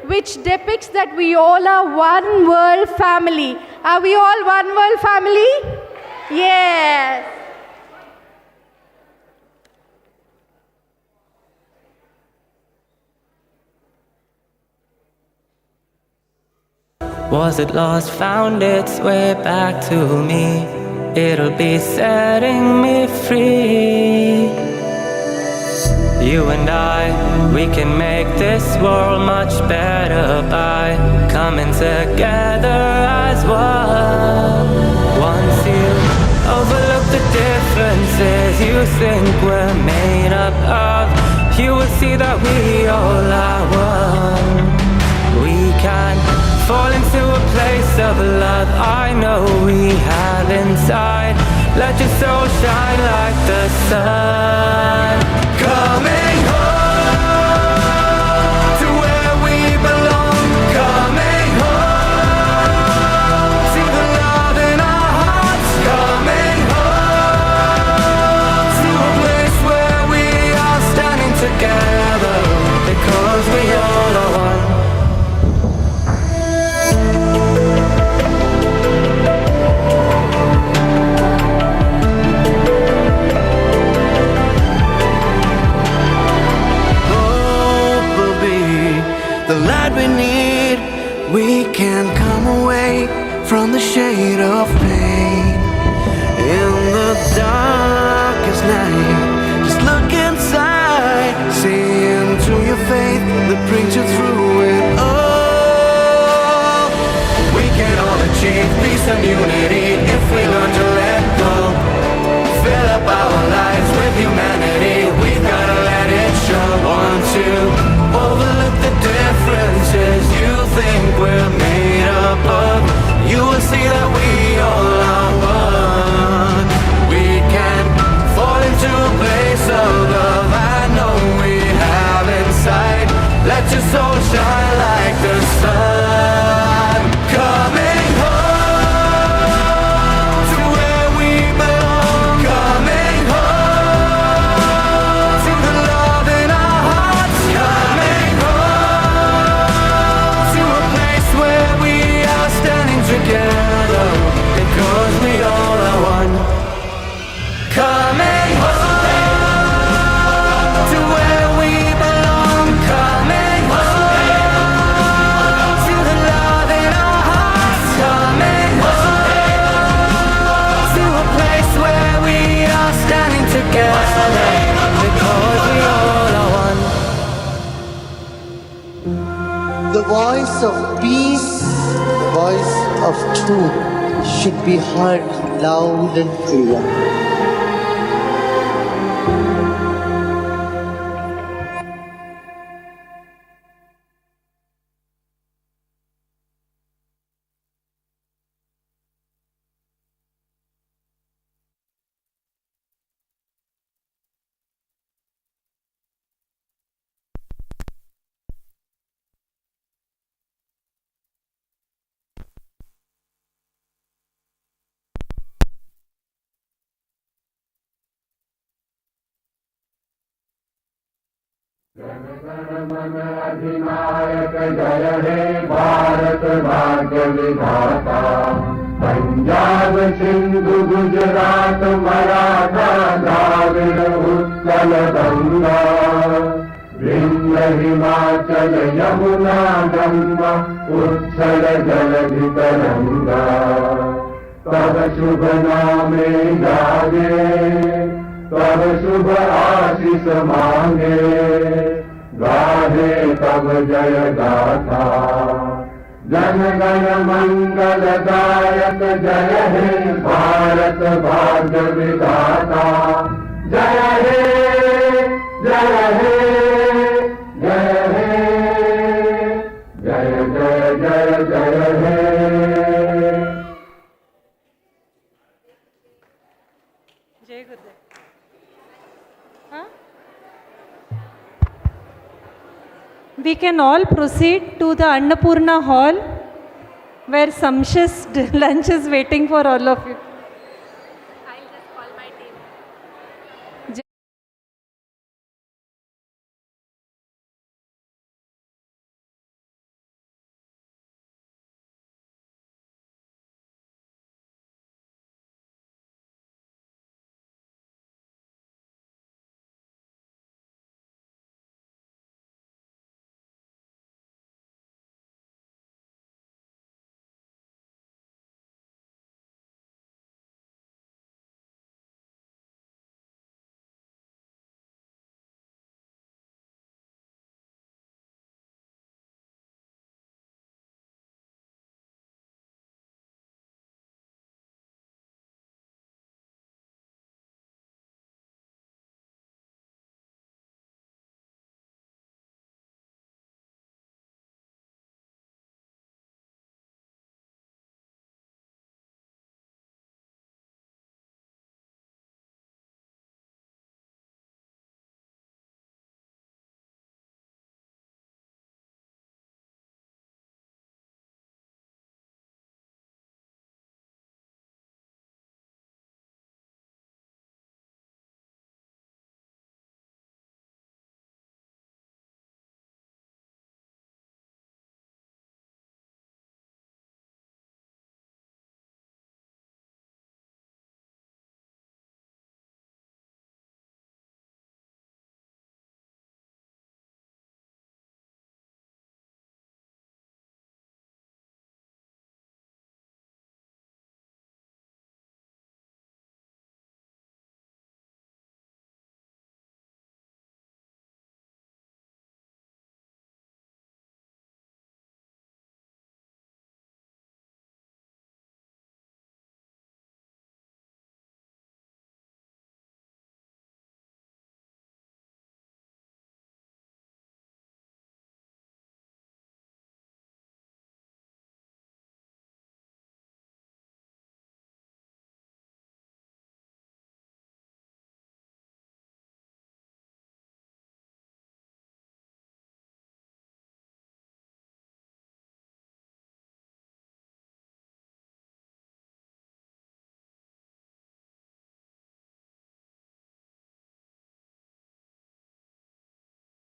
which depicts that we all are one world family. Are we all one world family? Yes. Was it lost, found its way back to me? It'll be setting me free. You and I, we can make this world much better by coming together as one. Once you overlook the differences you think we're made up of, you will see that we all are one. We can fall into a place of love I know we have inside. Let your soul shine like the sun. Coming home to where we belong. Coming home to the love in our hearts. Coming home to a place where we are standing together because we all are one. The light we need, we can come away from the shade of pain. In the darkest night, just look inside, see into your faith that brings you through it all. We can all achieve peace and unity if we learn to let go. Fill up our lives with humanity, we've gotta let it show. voice of peace, the voice of truth should be heard loud and clear. अधिनायक जय हे भारत भाग्य विधाता पंजाब सिंधु गुजरात मराठा द्राविड़ उत्कल गंगा विंध्य हिमाचल यमुना गंगा उच्छल जलधि तरंगा तब शुभ नामे जागे तब शुभ आशीष मांगे गाहे तब जय गाथा जन गण मंगल दायक जय हे भारत भाग्य विधाता जय हे जय हे जय हे जय जय जय जय हे जय गुरुदेव. We can all proceed to the Annapurna hall where sumptuous lunch is waiting for all of you.